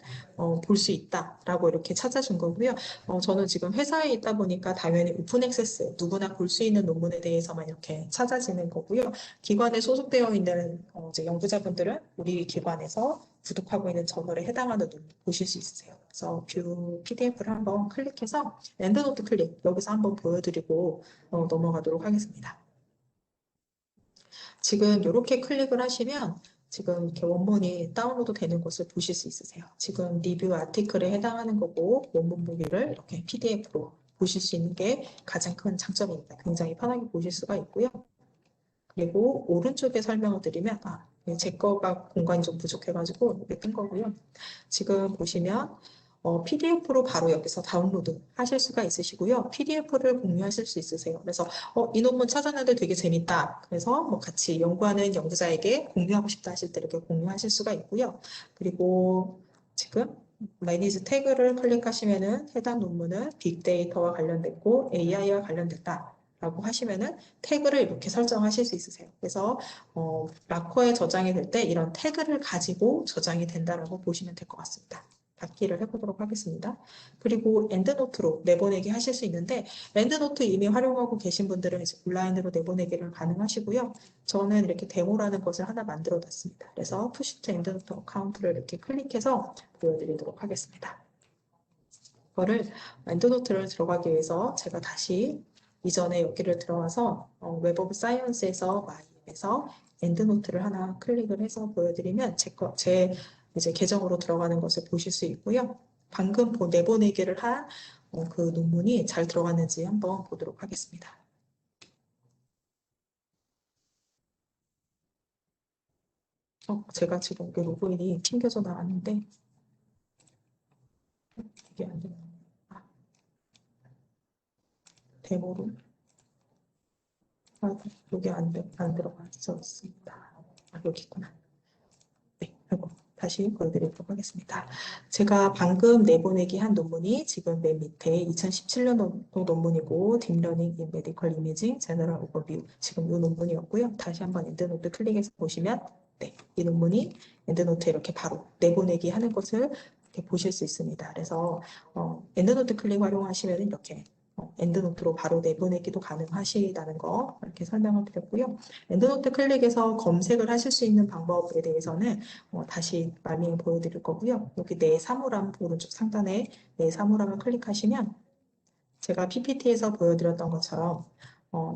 볼 수 있다라고 이렇게 찾아준 거고요. 저는 지금 회사에 있다 보니까 당연히 오픈 액세스 누구나 볼 수 있는 논문에 대해서만 이렇게 찾아지는 거고요. 기관에 소속되어 있는 이제 연구자분들은 우리 기관에서 구독하고 있는 저널에 해당하는 논문 보실 수 있으세요. 그래서 뷰 PDF를 한번 클릭해서 엔드노트 클릭 여기서 한번 보여드리고 넘어가도록 하겠습니다. 지금 이렇게 클릭을 하시면 지금 이렇게 원문이 다운로드 되는 것을 보실 수 있으세요. 지금 리뷰 아티클에 해당하는 거고 원문 보기를 이렇게 PDF로 보실 수 있는 게 가장 큰 장점입니다. 굉장히 편하게 보실 수가 있고요. 그리고 오른쪽에 설명을 드리면 제 거가 공간이 좀 부족해가지고 이렇게 뜬 거고요. 지금 보시면 PDF로 바로 여기서 다운로드 하실 수가 있으시고요. PDF를 공유하실 수 있으세요. 그래서 이 논문 찾았는데 되게 재밌다. 그래서 뭐 같이 연구하는 연구자에게 공유하고 싶다 하실 때 이렇게 공유하실 수가 있고요. 그리고 지금 매니지 태그를 클릭하시면은 해당 논문은 빅데이터와 관련됐고 AI와 관련됐다. 라고 하시면은 태그를 이렇게 설정하실 수 있으세요. 그래서 락커에 저장이 될 때 이런 태그를 가지고 저장이 된다라고 보시면 될 것 같습니다. 닫기를 해보도록 하겠습니다. 그리고 엔드노트로 내보내기 하실 수 있는데 엔드노트 이미 활용하고 계신 분들은 이제 온라인으로 내보내기를 가능하시고요. 저는 이렇게 데모라는 것을 하나 만들어 놨습니다. 그래서 푸시 투 엔드노트 어카운트를 이렇게 클릭해서 보여드리도록 하겠습니다. 이거를 엔드노트를 들어가기 위해서 제가 다시 이전에 여기를 들어와서 웹 오브 사이언스에서 마이앱에서 엔드노트를 하나 클릭을 해서 보여드리면 제 이제 계정으로 들어가는 것을 보실 수 있고요. 방금 내보내기를 한 그 논문이 잘 들어갔는지 한번 보도록 하겠습니다. 제가 지금 여기 로그인이 튕겨져 나왔는데 이게 안 되네요. 데모로 여기 안 들어가 있었습니다. 여기 있구나. 네, 이거 다시 보여드리도록 하겠습니다. 제가 방금 내보내기 한 논문이 지금 맨 밑에 2017년도 논문이고 딥러닝 인 메디컬 이미징 제너럴 오버뷰 지금 이 논문이었고요. 다시 한번 엔드노트 클릭해서 보시면 네, 이 논문이 엔드노트에 이렇게 바로 내보내기 하는 것을 이렇게 보실 수 있습니다. 그래서 엔드노트 클릭 활용하시면 이렇게 엔드노트로 바로 내보내기도 가능하시다는 거 이렇게 설명을 드렸고요. 엔드노트 클릭해서 검색을 하실 수 있는 방법에 대해서는 다시 말링 보여드릴 거고요. 여기 내 사물함 오른쪽 상단에 내 사물함을 클릭하시면 제가 PPT에서 보여드렸던 것처럼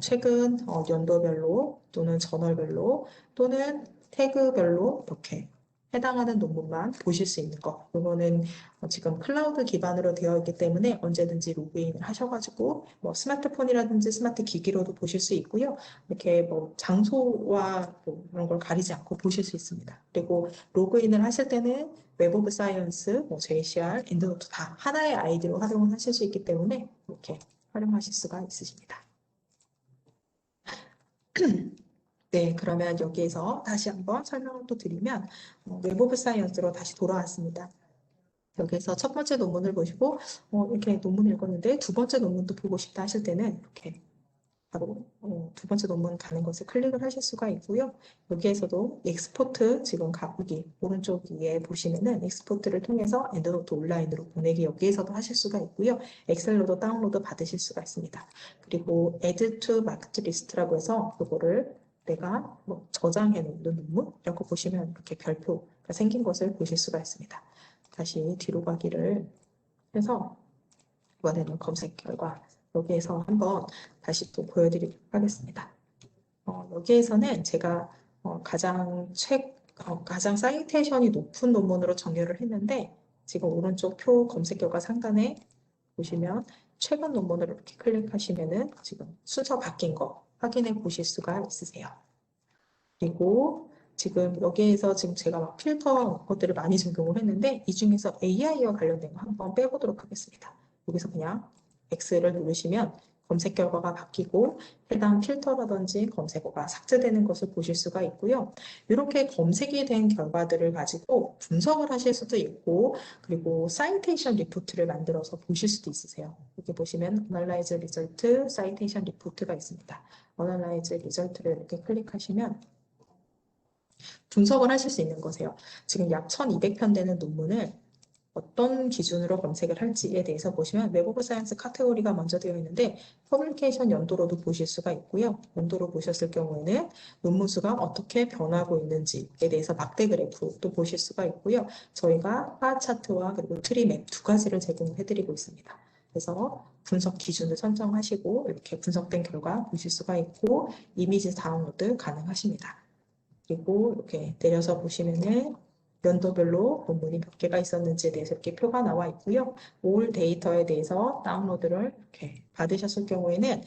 최근 연도별로 또는 저널별로 또는 태그별로 이렇게 해당하는 논문만 보실 수 있는 거. 이거는 지금 클라우드 기반으로 되어 있기 때문에 언제든지 로그인을 하셔가지고 뭐 스마트폰이라든지 스마트 기기로도 보실 수 있고요. 이렇게 뭐 장소와 뭐 이런 걸 가리지 않고 보실 수 있습니다. 그리고 로그인을 하실 때는 웹 오브 사이언스, 뭐 JCR, 엔드노트 다 하나의 아이디로 활용을 하실 수 있기 때문에 이렇게 활용하실 수가 있으십니다. 네, 그러면 여기에서 다시 한번 설명을 또 드리면 웹 오브 사이언스로 다시 돌아왔습니다. 여기서 첫 번째 논문을 보시고 이렇게 논문을 읽었는데 두 번째 논문도 보고 싶다 하실 때는 이렇게 바로 두 번째 논문 가는 것을 클릭을 하실 수가 있고요. 여기에서도 엑스포트 지금 여기 오른쪽 위에 보시면은 엑스포트를 통해서 엔드노트 온라인으로 보내기 여기에서도 하실 수가 있고요. 엑셀로도 다운로드 받으실 수가 있습니다. 그리고 Add to Marked List라고 해서 이거를 내가 뭐 저장해 놓는 논문 이렇게 보시면 이렇게 별표가 생긴 것을 보실 수가 있습니다. 다시 뒤로 가기를 해서 이번에는 검색 결과 여기에서 한번 다시 또 보여드리도록 하겠습니다. 여기에서는 제가 가장 사이테이션이 높은 논문으로 정렬을 했는데 지금 오른쪽 표 검색 결과 상단에 보시면 최근 논문을 이렇게 클릭하시면은 지금 순서 바뀐 거 확인해 보실 수가 있으세요. 그리고 지금 여기에서 지금 제가 막 필터 것들을 많이 적용을 했는데 이 중에서 AI와 관련된 거 한번 빼보도록 하겠습니다. 여기서 그냥 X를 누르시면 검색 결과가 바뀌고 해당 필터라든지 검색어가 삭제되는 것을 보실 수가 있고요. 이렇게 검색이 된 결과들을 가지고 분석을 하실 수도 있고 그리고 사이테이션 리포트를 만들어서 보실 수도 있으세요. 여기 보시면 Analyze Result, Citation Report가 있습니다. Analyze Result를 이렇게 클릭하시면 분석을 하실 수 있는 거세요. 지금 약 1200편 되는 논문을 어떤 기준으로 검색을 할지에 대해서 보시면 웹 오브 사이언스 카테고리가 먼저 되어 있는데 퍼블리케이션 연도로도 보실 수가 있고요. 연도로 보셨을 경우에는 논문 수가 어떻게 변하고 있는지에 대해서 막대 그래프도 보실 수가 있고요. 저희가 바 차트와 그리고 트리맵 두 가지를 제공해 드리고 있습니다. 그래서 분석 기준을 선정하시고 이렇게 분석된 결과 보실 수가 있고 이미지 다운로드 가능하십니다. 그리고 이렇게 내려서 보시면은 연도별로 논문이 몇 개가 있었는지에 대해서 이렇게 표가 나와 있고요. 올 데이터에 대해서 다운로드를 이렇게 받으셨을 경우에는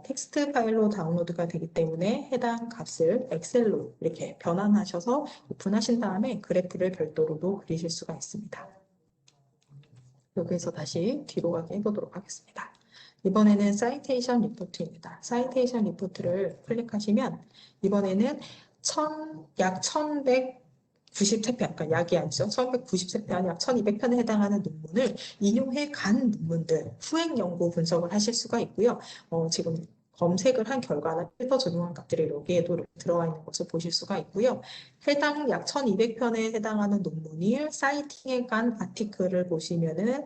텍스트 파일로 다운로드가 되기 때문에 해당 값을 엑셀로 이렇게 변환하셔서 오픈하신 다음에 그래프를 별도로도 그리실 수가 있습니다. 여기에서 다시 뒤로 가게 해보도록 하겠습니다. 이번에는 사이테이션 리포트입니다. 사이테이션 리포트를 클릭하시면 이번에는 약 1193편, 그러니까 약이 아니죠. 1193편, 약 1200편에 해당하는 논문을 인용해 간 논문들, 후행 연구 분석을 하실 수가 있고요. 지금 검색을 한 결과나 필터 적용한 값들이 여기에도 들어와 있는 것을 보실 수가 있고요. 해당 약 1200편에 해당하는 논문이 사이팅에 간 아티클을 보시면은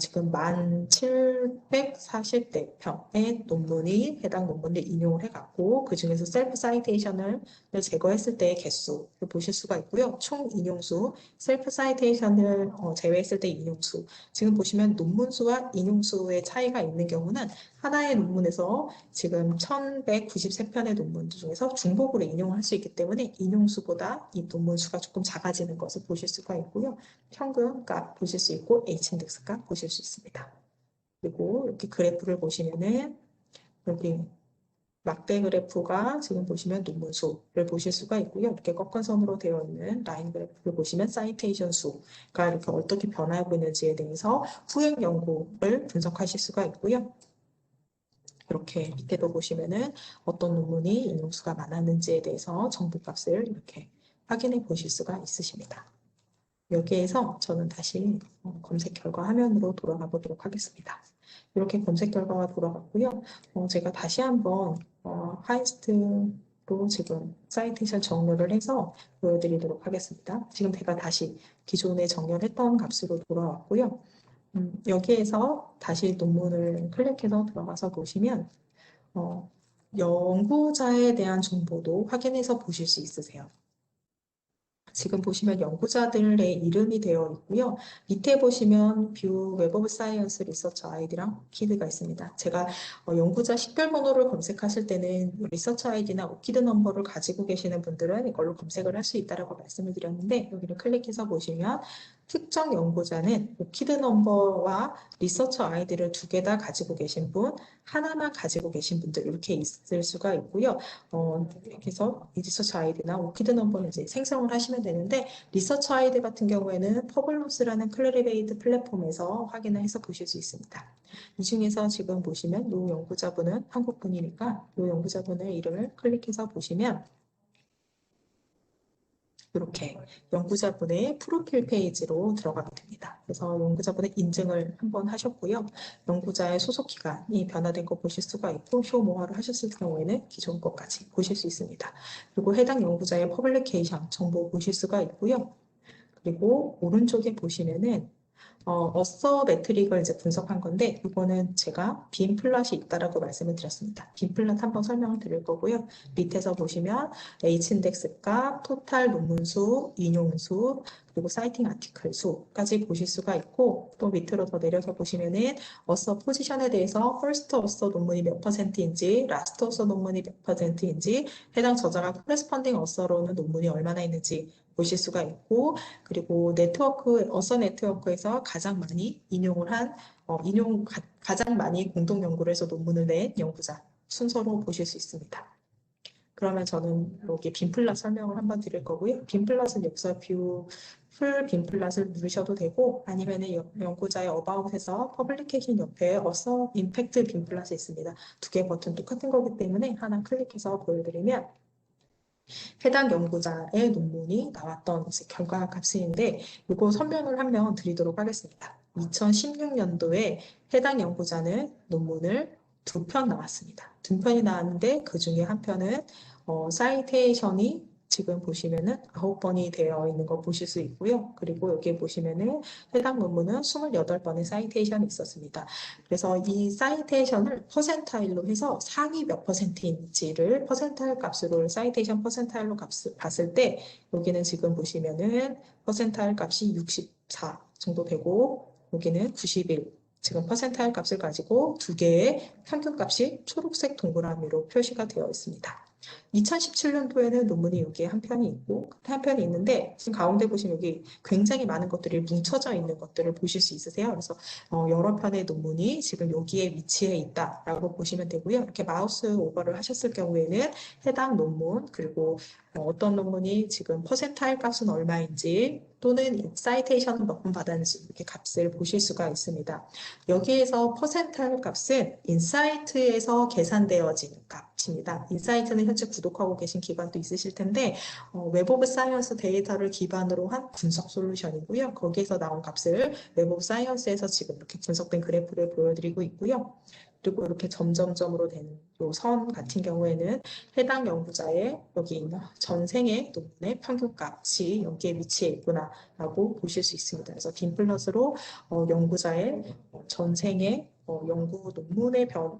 지금 1740대 편의 논문이 해당 논문을 인용을 해갖고 그 중에서 셀프 사이테이션을 제거했을 때의 개수를 보실 수가 있고요. 총 인용수, 셀프 사이테이션을 제외했을 때 인용수. 지금 보시면 논문 수와 인용수의 차이가 있는 경우는 하나의 논문에서 지금 1193편의 논문 중에서 중복으로 인용을 할 수 있기 때문에 인용수보다 이 논문 수가 조금 작아지는 것을 보실 수가 있고요. 평균값 보실 수 있고 H인덱스 값 보실 수 있습니다. 그리고 이렇게 그래프를 보시면은 여기 막대 그래프가 지금 보시면 논문 수를 보실 수가 있고요. 이렇게 꺾은 선으로 되어 있는 라인 그래프를 보시면 사이테이션 수가 이렇게 어떻게 변하고 있는지에 대해서 후행 연구를 분석하실 수가 있고요. 이렇게 밑에도 보시면은 어떤 논문이 인용수가 많았는지에 대해서 정보값을 이렇게 확인해 보실 수가 있으십니다. 여기에서 저는 다시 검색 결과 화면으로 돌아가 보도록 하겠습니다. 이렇게 검색 결과가 돌아갔고요. 제가 다시 한번 하이스트로 지금 사이테이션 정렬을 해서 보여드리도록 하겠습니다. 지금 제가 다시 기존에 정렬했던 값으로 돌아왔고요. 여기에서 다시 논문을 클릭해서 들어가서 보시면 연구자에 대한 정보도 확인해서 보실 수 있으세요. 지금 보시면 연구자들의 이름이 되어 있고요. 밑에 보시면 뷰 웹 오브 사이언스 리서처 아이디랑 오키드가 있습니다. 제가 연구자 식별 번호를 검색하실 때는 리서처 아이디나 오키드 넘버를 가지고 계시는 분들은 이걸로 검색을 할 수 있다고 말씀을 드렸는데 여기를 클릭해서 보시면 특정 연구자는 오키드 넘버와 리서처 아이디를 두 개 다 가지고 계신 분, 하나만 가지고 계신 분들 이렇게 있을 수가 있고요. 이렇게 해서 이 리서처 아이디나 오키드 넘버는 이제 생성을 하시면 되는데 리서처 아이디 같은 경우에는 퍼블로스라는 클래리베이트 플랫폼에서 확인을 해서 보실 수 있습니다. 이 중에서 지금 보시면 이 연구자분은 한국 분이니까 이 연구자분의 이름을 클릭해서 보시면 이렇게 연구자분의 프로필 페이지로 들어가게 됩니다. 그래서 연구자분의 인증을 한번 하셨고요. 연구자의 소속 기간이 변화된 거 보실 수가 있고 쇼모어를 하셨을 경우에는 기존 것까지 보실 수 있습니다. 그리고 해당 연구자의 퍼블리케이션 정보 보실 수가 있고요. 그리고 오른쪽에 보시면은 어서 매트릭을 이제 분석한 건데 이거는 제가 빈 플롯이 있다라고 말씀을 드렸습니다. 빈 플롯 한번 설명을 드릴 거고요. 밑에서 보시면 H인덱스 값, 토탈 논문 수, 인용 수, 그리고 사이팅 아티클 수까지 보실 수가 있고 또 밑으로 더 내려서 보시면은 어서 포지션에 대해서 퍼스트 어서 논문이 몇 %인지, 라스트 어서 논문이 몇 %인지, 해당 저자가 코레스펀딩 어서로는 논문이 얼마나 있는지 보실 수가 있고 그리고 어서 네트워크에서 가장 많이 인용을 한, 가장 많이 공동 연구를 해서 논문을 낸 연구자 순서로 보실 수 있습니다. 그러면 저는 여기 빈플럿 설명을 한번 드릴 거고요. 빈플럿은 여기서 풀 빈플럿을 누르셔도 되고 아니면 연구자의 어바웃에서 퍼블리케이션 옆에 어서 임팩트 빈플럿이 있습니다. 두 개 버튼 똑같은 거기 때문에 하나 클릭해서 보여드리면 해당 연구자의 논문이 나왔던 결과 값인데 이거 설명을 한 명 드리도록 하겠습니다. 2016년도에 해당 연구자는 논문을 2편 나왔습니다. 2편이 나왔는데 그 중에 한 편은 사이테이션이 지금 보시면은 9번이 되어 있는 거 보실 수 있고요. 그리고 여기 보시면은 해당 논문은 28번의 사이테이션이 있었습니다. 그래서 이 사이테이션을 퍼센타일로 해서 상위 몇 %인지를 퍼센타일 값으로 사이테이션 퍼센타일로 봤을 때 여기는 지금 보시면은 퍼센타일 값이 64 정도 되고 여기는 91 지금 퍼센타일 값을 가지고 두 개의 평균 값이 초록색 동그라미로 표시가 되어 있습니다. 2017년도에는 논문이 여기에 한 편이 있고 한 편이 있는데 지금 가운데 보시면 여기 굉장히 많은 것들이 뭉쳐져 있는 것들을 보실 수 있으세요. 그래서 여러 편의 논문이 지금 여기에 위치해 있다라고 보시면 되고요. 이렇게 마우스 오버를 하셨을 경우에는 해당 논문 그리고 어떤 논문이 지금 퍼센타일 값은 얼마인지 또는 사이테이션은 몇 번 받았는지 이렇게 값을 보실 수가 있습니다. 여기에서 퍼센타일 값은 인사이트에서 계산되어지는 값입니다. 인사이트는 현재 구독하고 계신 기관도 있으실 텐데 웹 오브 사이언스 데이터를 기반으로 한 분석 솔루션이고요. 거기에서 나온 값을 웹 오브 사이언스에서 지금 이렇게 분석된 그래프를 보여드리고 있고요. 그리고 이렇게 점점점으로 되는 이 선 같은 경우에는 해당 연구자의 여기 있는 전생의 논문의 평균값이 여기에 위치해 있구나라고 보실 수 있습니다. 그래서 빈 플러스로 연구자의 전생의 연구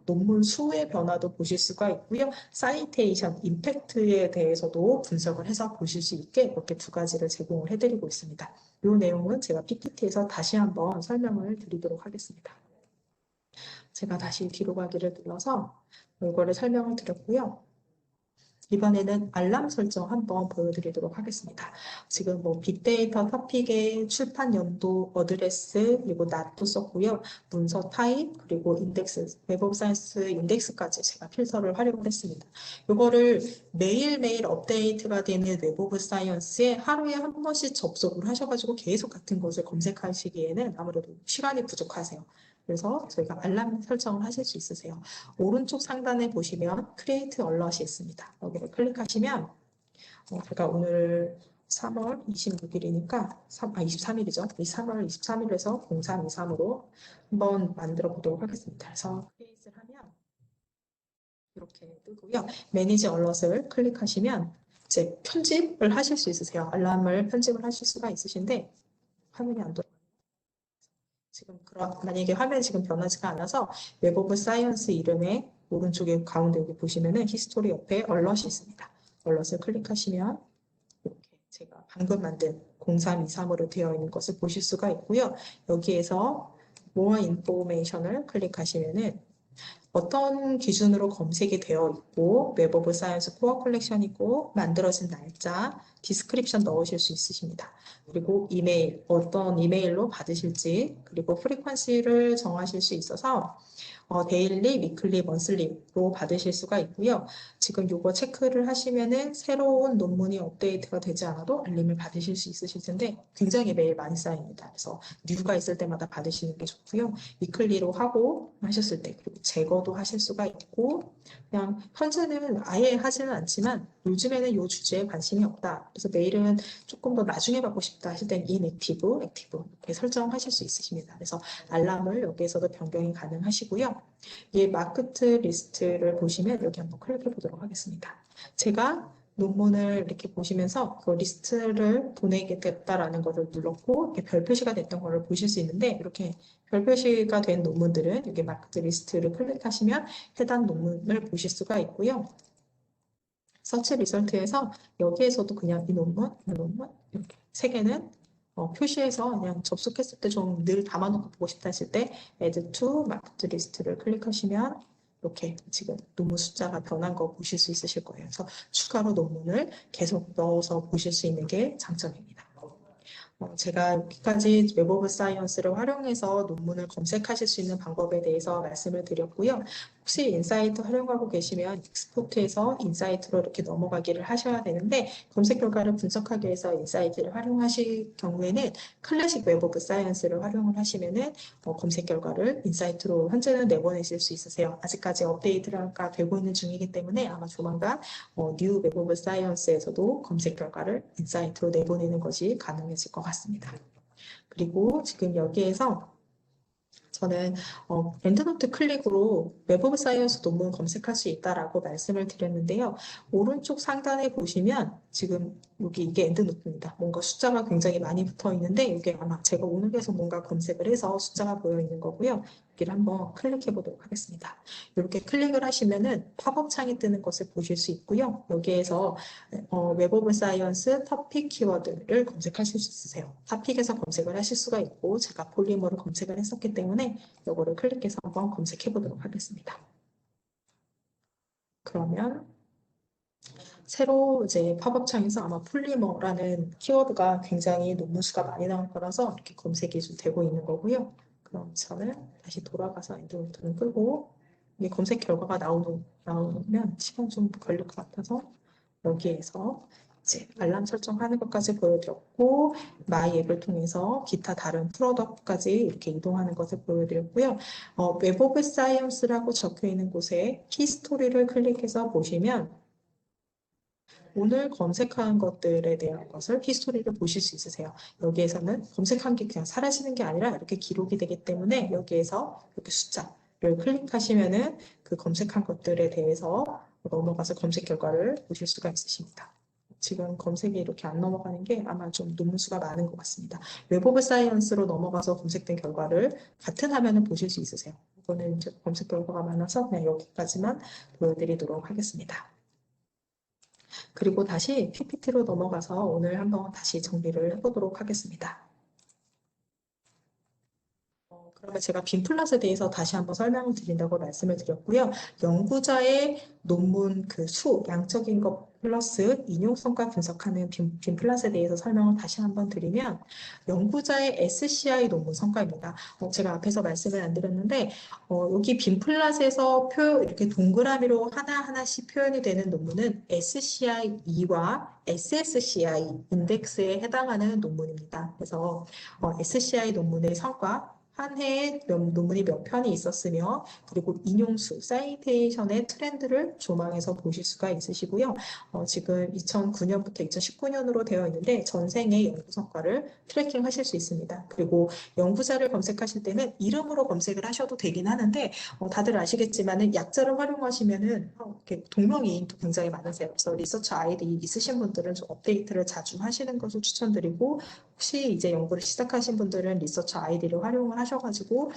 논문 수의 변화도 보실 수가 있고요. 사이테이션, 임팩트에 대해서도 분석을 해서 보실 수 있게 이렇게 두 가지를 제공을 해드리고 있습니다. 이 내용은 제가 PPT에서 다시 한번 설명을 드리도록 하겠습니다. 제가 다시 뒤로 가기를 눌러서 이거를 설명을 드렸고요. 이번에는 알람 설정 한번 보여드리도록 하겠습니다. 지금 빅데이터 토픽의 출판 연도, 어드레스, 그리고 낫도 썼고요. 문서 타입, 그리고 인덱스, 웹 오브 사이언스 인덱스까지 제가 필터를 활용을 했습니다. 이거를 매일매일 업데이트가 되는 웹 오브 사이언스에 하루에 한 번씩 접속을 하셔가지고 계속 같은 것을 검색하시기에는 아무래도 시간이 부족하세요. 그래서 저희가 알람 설정을 하실 수 있으세요. 오른쪽 상단에 보시면 크리에이트 얼럿이 있습니다. 여기를 클릭하시면 제가 오늘 3월 26일이니까 23일이죠. 이 3월 23일에서 0323으로 한번 만들어 보도록 하겠습니다. 그래서 크리에이트를 하면 이렇게 뜨고요. 매니지 얼럿을 클릭하시면 이제 편집을 하실 수 있으세요. 알람을 편집을 하실 수가 있으신데 화면이 안 돌아가요. 지금 만약에 화면이 지금 변하지가 않아서 웹 오브 사이언스 이름의 오른쪽에 가운데 여기 보시면은 히스토리 옆에 얼럿이 있습니다. 얼럿을 클릭하시면 이렇게 제가 방금 만든 0323으로 되어 있는 것을 보실 수가 있고요. 여기에서 More Information을 클릭하시면은 어떤 기준으로 검색이 되어 있고 웹 오브 사이언스 코어 컬렉션이고 만들어진 날짜, 디스크립션 넣으실 수 있으십니다. 그리고 이메일, 어떤 이메일로 받으실지 그리고 프리퀀시를 정하실 수 있어서 데일리, 위클리, 먼슬리로 받으실 수가 있고요. 지금 이거 체크를 하시면은 새로운 논문이 업데이트가 되지 않아도 알림을 받으실 수 있으실 텐데 굉장히 메일 많이 쌓입니다. 그래서 뉴가 있을 때마다 받으시는 게 좋고요. 위클리로 하고 하셨을 때 그리고 제거도 영어도 하실 수가 있고, 그냥 현재는 아예 하지는 않지만 요즘에는 이 주제에 관심이 없다. 그래서 메일은 조금 더 나중에 받고 싶다 하실 땐 inactive, active 이렇게 설정하실 수 있으십니다. 그래서 알람을 여기에서도 변경이 가능하시고요. 이 마크트 리스트를 보시면 여기 한번 클릭해 보도록 하겠습니다. 제가 논문을 이렇게 보시면서 그 리스트를 보내게 됐다라는 것을 눌렀고 이렇게 별 표시가 됐던 것을 보실 수 있는데 이렇게 별 표시가 된 논문들은 여기 마크트 리스트를 클릭하시면 해당 논문을 보실 수가 있고요. 서치 리설트에서 여기에서도 그냥 이 논문 이렇게 세 개는 표시해서 그냥 접속했을 때 좀 늘 담아놓고 보고 싶다 하실 때 Add to Marked List를 클릭하시면 이렇게 지금 논문 숫자가 변한 거 보실 수 있으실 거예요. 그래서 추가로 논문을 계속 넣어서 보실 수 있는 게 장점입니다. 제가 여기까지 웹 오브 사이언스를 활용해서 논문을 검색하실 수 있는 방법에 대해서 말씀을 드렸고요. 혹시 인사이트 활용하고 계시면 익스포트에서 인사이트로 이렇게 넘어가기를 하셔야 되는데 검색 결과를 분석하기 위해서 인사이트를 활용하실 경우에는 클래식 웹 오브 사이언스를 활용을 하시면은 검색 결과를 인사이트로 현재는 내보내실 수 있으세요. 아직까지 업데이트가 되고 있는 중이기 때문에 아마 조만간 뉴 웹 오브 사이언스에서도 검색 결과를 인사이트로 내보내는 것이 가능해질 것 같습니다. 그리고 지금 여기에서 저는 엔드노트 클릭으로 웹 오브 사이언스 논문 검색할 수 있다라고 말씀을 드렸는데요. 오른쪽 상단에 보시면 지금 여기 이게 엔드노트입니다. 뭔가 숫자가 굉장히 많이 붙어 있는데 이게 아마 제가 오늘 계속 뭔가 검색을 해서 숫자가 보여 있는 거고요. 여기를 한번 클릭해 보도록 하겠습니다. 이렇게 클릭을 하시면은 팝업 창이 뜨는 것을 보실 수 있고요. 여기에서 웹 오브 사이언스 토픽 키워드를 검색하실 수 있으세요. 토픽에서 검색을 하실 수가 있고 제가 폴리머를 검색을 했었기 때문에 이거를 클릭해서 한번 검색해 보도록 하겠습니다. 그러면 새로 이제 팝업 창에서 아마 폴리머라는 키워드가 굉장히 논문 수가 많이 나올 거라서 이렇게 검색이 좀 되고 있는 거고요. 그럼 저는 다시 돌아가서 엔드노트를 끄고 이게 검색 결과가 나오면 시간 좀 걸릴 것 같아서 여기에서 이제 알람 설정하는 것까지 보여드렸고 마이 앱을 통해서 기타 다른 프로덕트까지 이렇게 이동하는 것을 보여드렸고요. 웹 오브 사이언스라고 적혀 있는 곳에 키스토리를 클릭해서 보시면 오늘 검색한 것들에 대한 것을 히스토리를 보실 수 있으세요. 여기에서는 검색한 게 그냥 사라지는 게 아니라 이렇게 기록이 되기 때문에 여기에서 이렇게 숫자를 클릭하시면은 그 검색한 것들에 대해서 넘어가서 검색 결과를 보실 수가 있으십니다. 지금 검색이 이렇게 안 넘어가는 게 아마 좀 논문 수가 많은 것 같습니다. 웹 오브 사이언스로 넘어가서 검색된 결과를 같은 화면을 보실 수 있으세요. 이거는 이제 검색 결과가 많아서 그냥 여기까지만 보여드리도록 하겠습니다. 그리고 다시 PPT로 넘어가서 오늘 한번 다시 정리를 해보도록 하겠습니다. 그러면 제가 빈플랫에 대해서 다시 한번 설명을 드린다고 말씀을 드렸고요. 연구자의 논문 그 수, 양적인 것 플러스 인용성과 분석하는 빈플랫에 대해서 설명을 다시 한번 드리면 연구자의 SCI 논문 성과입니다. 제가 앞에서 말씀을 안 드렸는데 여기 빈플랫에서 이렇게 동그라미로 하나하나씩 표현이 되는 논문은 SCI2와 SSCI 인덱스에 해당하는 논문입니다. 그래서 SCI 논문의 성과 한 해에 논문이 몇 편이 있었으며 그리고 인용수, 사이테이션의 트렌드를 조망해서 보실 수가 있으시고요. 지금 2009년부터 2019년으로 되어 있는데 전생의 연구 성과를 트래킹하실 수 있습니다. 그리고 연구자를 검색하실 때는 이름으로 검색을 하셔도 되긴 하는데 다들 아시겠지만은 약자를 활용하시면은 이렇게 동명이인도 굉장히 많으세요. 그래서 리서처 아이디 있으신 분들은 좀 업데이트를 자주 하시는 것을 추천드리고 혹시 이제 연구를 시작하신 분들은 리서처 아이디를 활용을 하셔가지고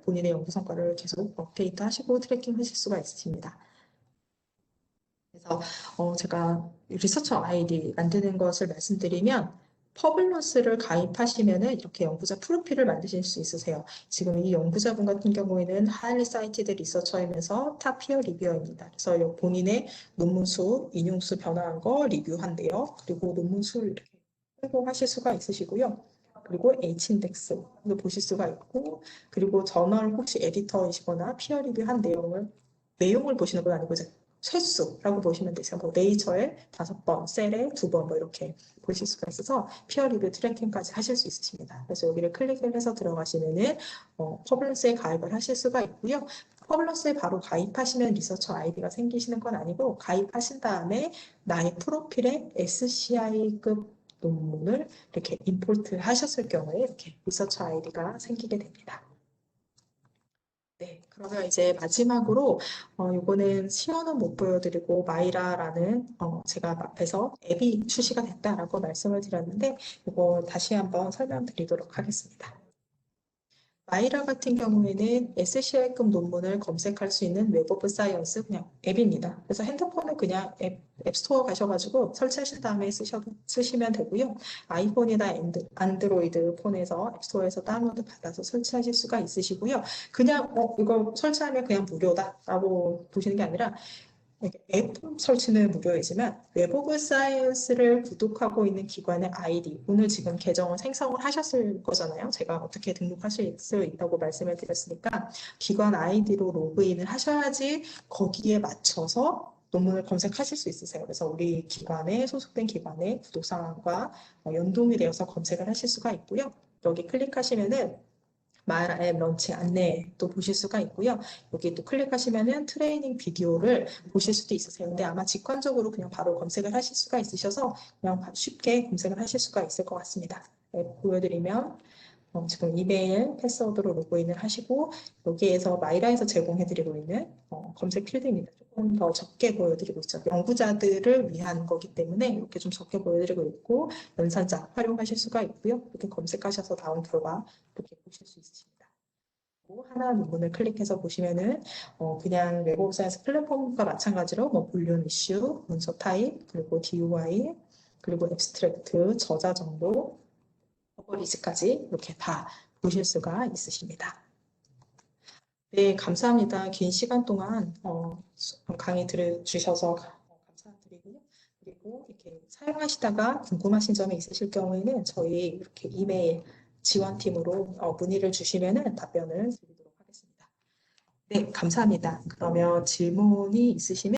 본인의 연구 성과를 계속 업데이트 하시고 트래킹 하실 수가 있으십니다. 그래서 제가 리서처 아이디 만드는 것을 말씀드리면 퍼블러스를 가입하시면은 이렇게 연구자 프로필을 만드실 수 있으세요. 지금 이 연구자분 같은 경우에는 하이리 사이티드 리서처이면서 탑 피어 리뷰어입니다. 그래서 본인의 논문수, 인용수 변화한 거 리뷰한대요. 그리고 논문수를 이렇게 활용하실 수가 있으시고요. 그리고 H인덱스도 보실 수가 있고, 그리고 저널 혹시 에디터이시거나 피어 리뷰한 내용을 보시는 건 아니고 이제 횟수라고 보시면 되세요. 뭐 네이처에 5번, 셀에 2번 뭐 이렇게 보실 수가 있어서 피어 리뷰 트래킹까지 하실 수 있으십니다. 그래서 여기를 클릭을 해서 들어가시면은 퍼블리스에 가입을 하실 수가 있고요. 퍼블러스에 바로 가입하시면 리서처 아이디가 생기시는 건 아니고 가입하신 다음에 나의 프로필에 SCI급 논문을 이렇게 임포트 하셨을 경우에 이렇게 리서처 아이디가 생기게 됩니다. 네, 그러면 이제 마지막으로 이거는 시연은 못 보여드리고 마이라라는 제가 앞에서 앱이 출시가 됐다라고 말씀을 드렸는데 이거 다시 한번 설명드리도록 하겠습니다. 마이라 같은 경우에는 SCI급 논문을 검색할 수 있는 웹 오브 사이언스 그냥 앱입니다. 그래서 핸드폰은 그냥 앱스토어 가셔가지고 설치하신 다음에 쓰시면 되고요. 아이폰이나 안드로이드 폰에서 앱스토어에서 다운로드 받아서 설치하실 수가 있으시고요. 그냥 이거 설치하면 그냥 무료다라고 보시는 게 아니라 앱 설치는 무료이지만 웹 오브 사이언스를 구독하고 있는 기관의 아이디, 오늘 지금 계정을 생성을 하셨을 거잖아요. 제가 어떻게 등록하실 수 있다고 말씀을 드렸으니까 기관 아이디로 로그인을 하셔야지 거기에 맞춰서 논문을 검색하실 수 있으세요. 그래서 우리 기관에 소속된 기관의 구독사항과 연동이 되어서 검색을 하실 수가 있고요. 여기 클릭하시면은 마이라 앱 런치 안내 또 보실 수가 있고요. 여기 또 클릭하시면은 트레이닝 비디오를 보실 수도 있으세요. 근데 아마 직관적으로 그냥 바로 검색을 하실 수가 있으셔서 그냥 쉽게 검색을 하실 수가 있을 것 같습니다. 앱 보여드리면 지금 이메일 패스워드로 로그인을 하시고 여기에서 마이라에서 제공해드리고 있는 검색 필드입니다. 조금 더 적게 보여드리고 있죠. 연구자들을 위한 거기 때문에 이렇게 좀 적게 보여드리고 있고 연산자 활용하실 수가 있고요. 이렇게 검색하셔서 다운 결과 이렇게 보실 수 있으십니다. 하나 논문을 클릭해서 보시면은 그냥 웹 오브 사이언스 플랫폼과 마찬가지로 뭐 본론 이슈, 문서 타입, 그리고 DOI, 그리고 앱스트랙트, 저자 정보, 퍼블리시까지 이렇게 다 보실 수가 있으십니다. 네, 감사합니다. 긴 시간 동안 강의 들어주셔서 감사드리고요. 그리고 이렇게 사용하시다가 궁금하신 점이 있으실 경우에는 저희 이렇게 이메일 지원팀으로 문의를 주시면은 답변을 드리도록 하겠습니다. 네, 감사합니다. 그러면 질문이 있으시면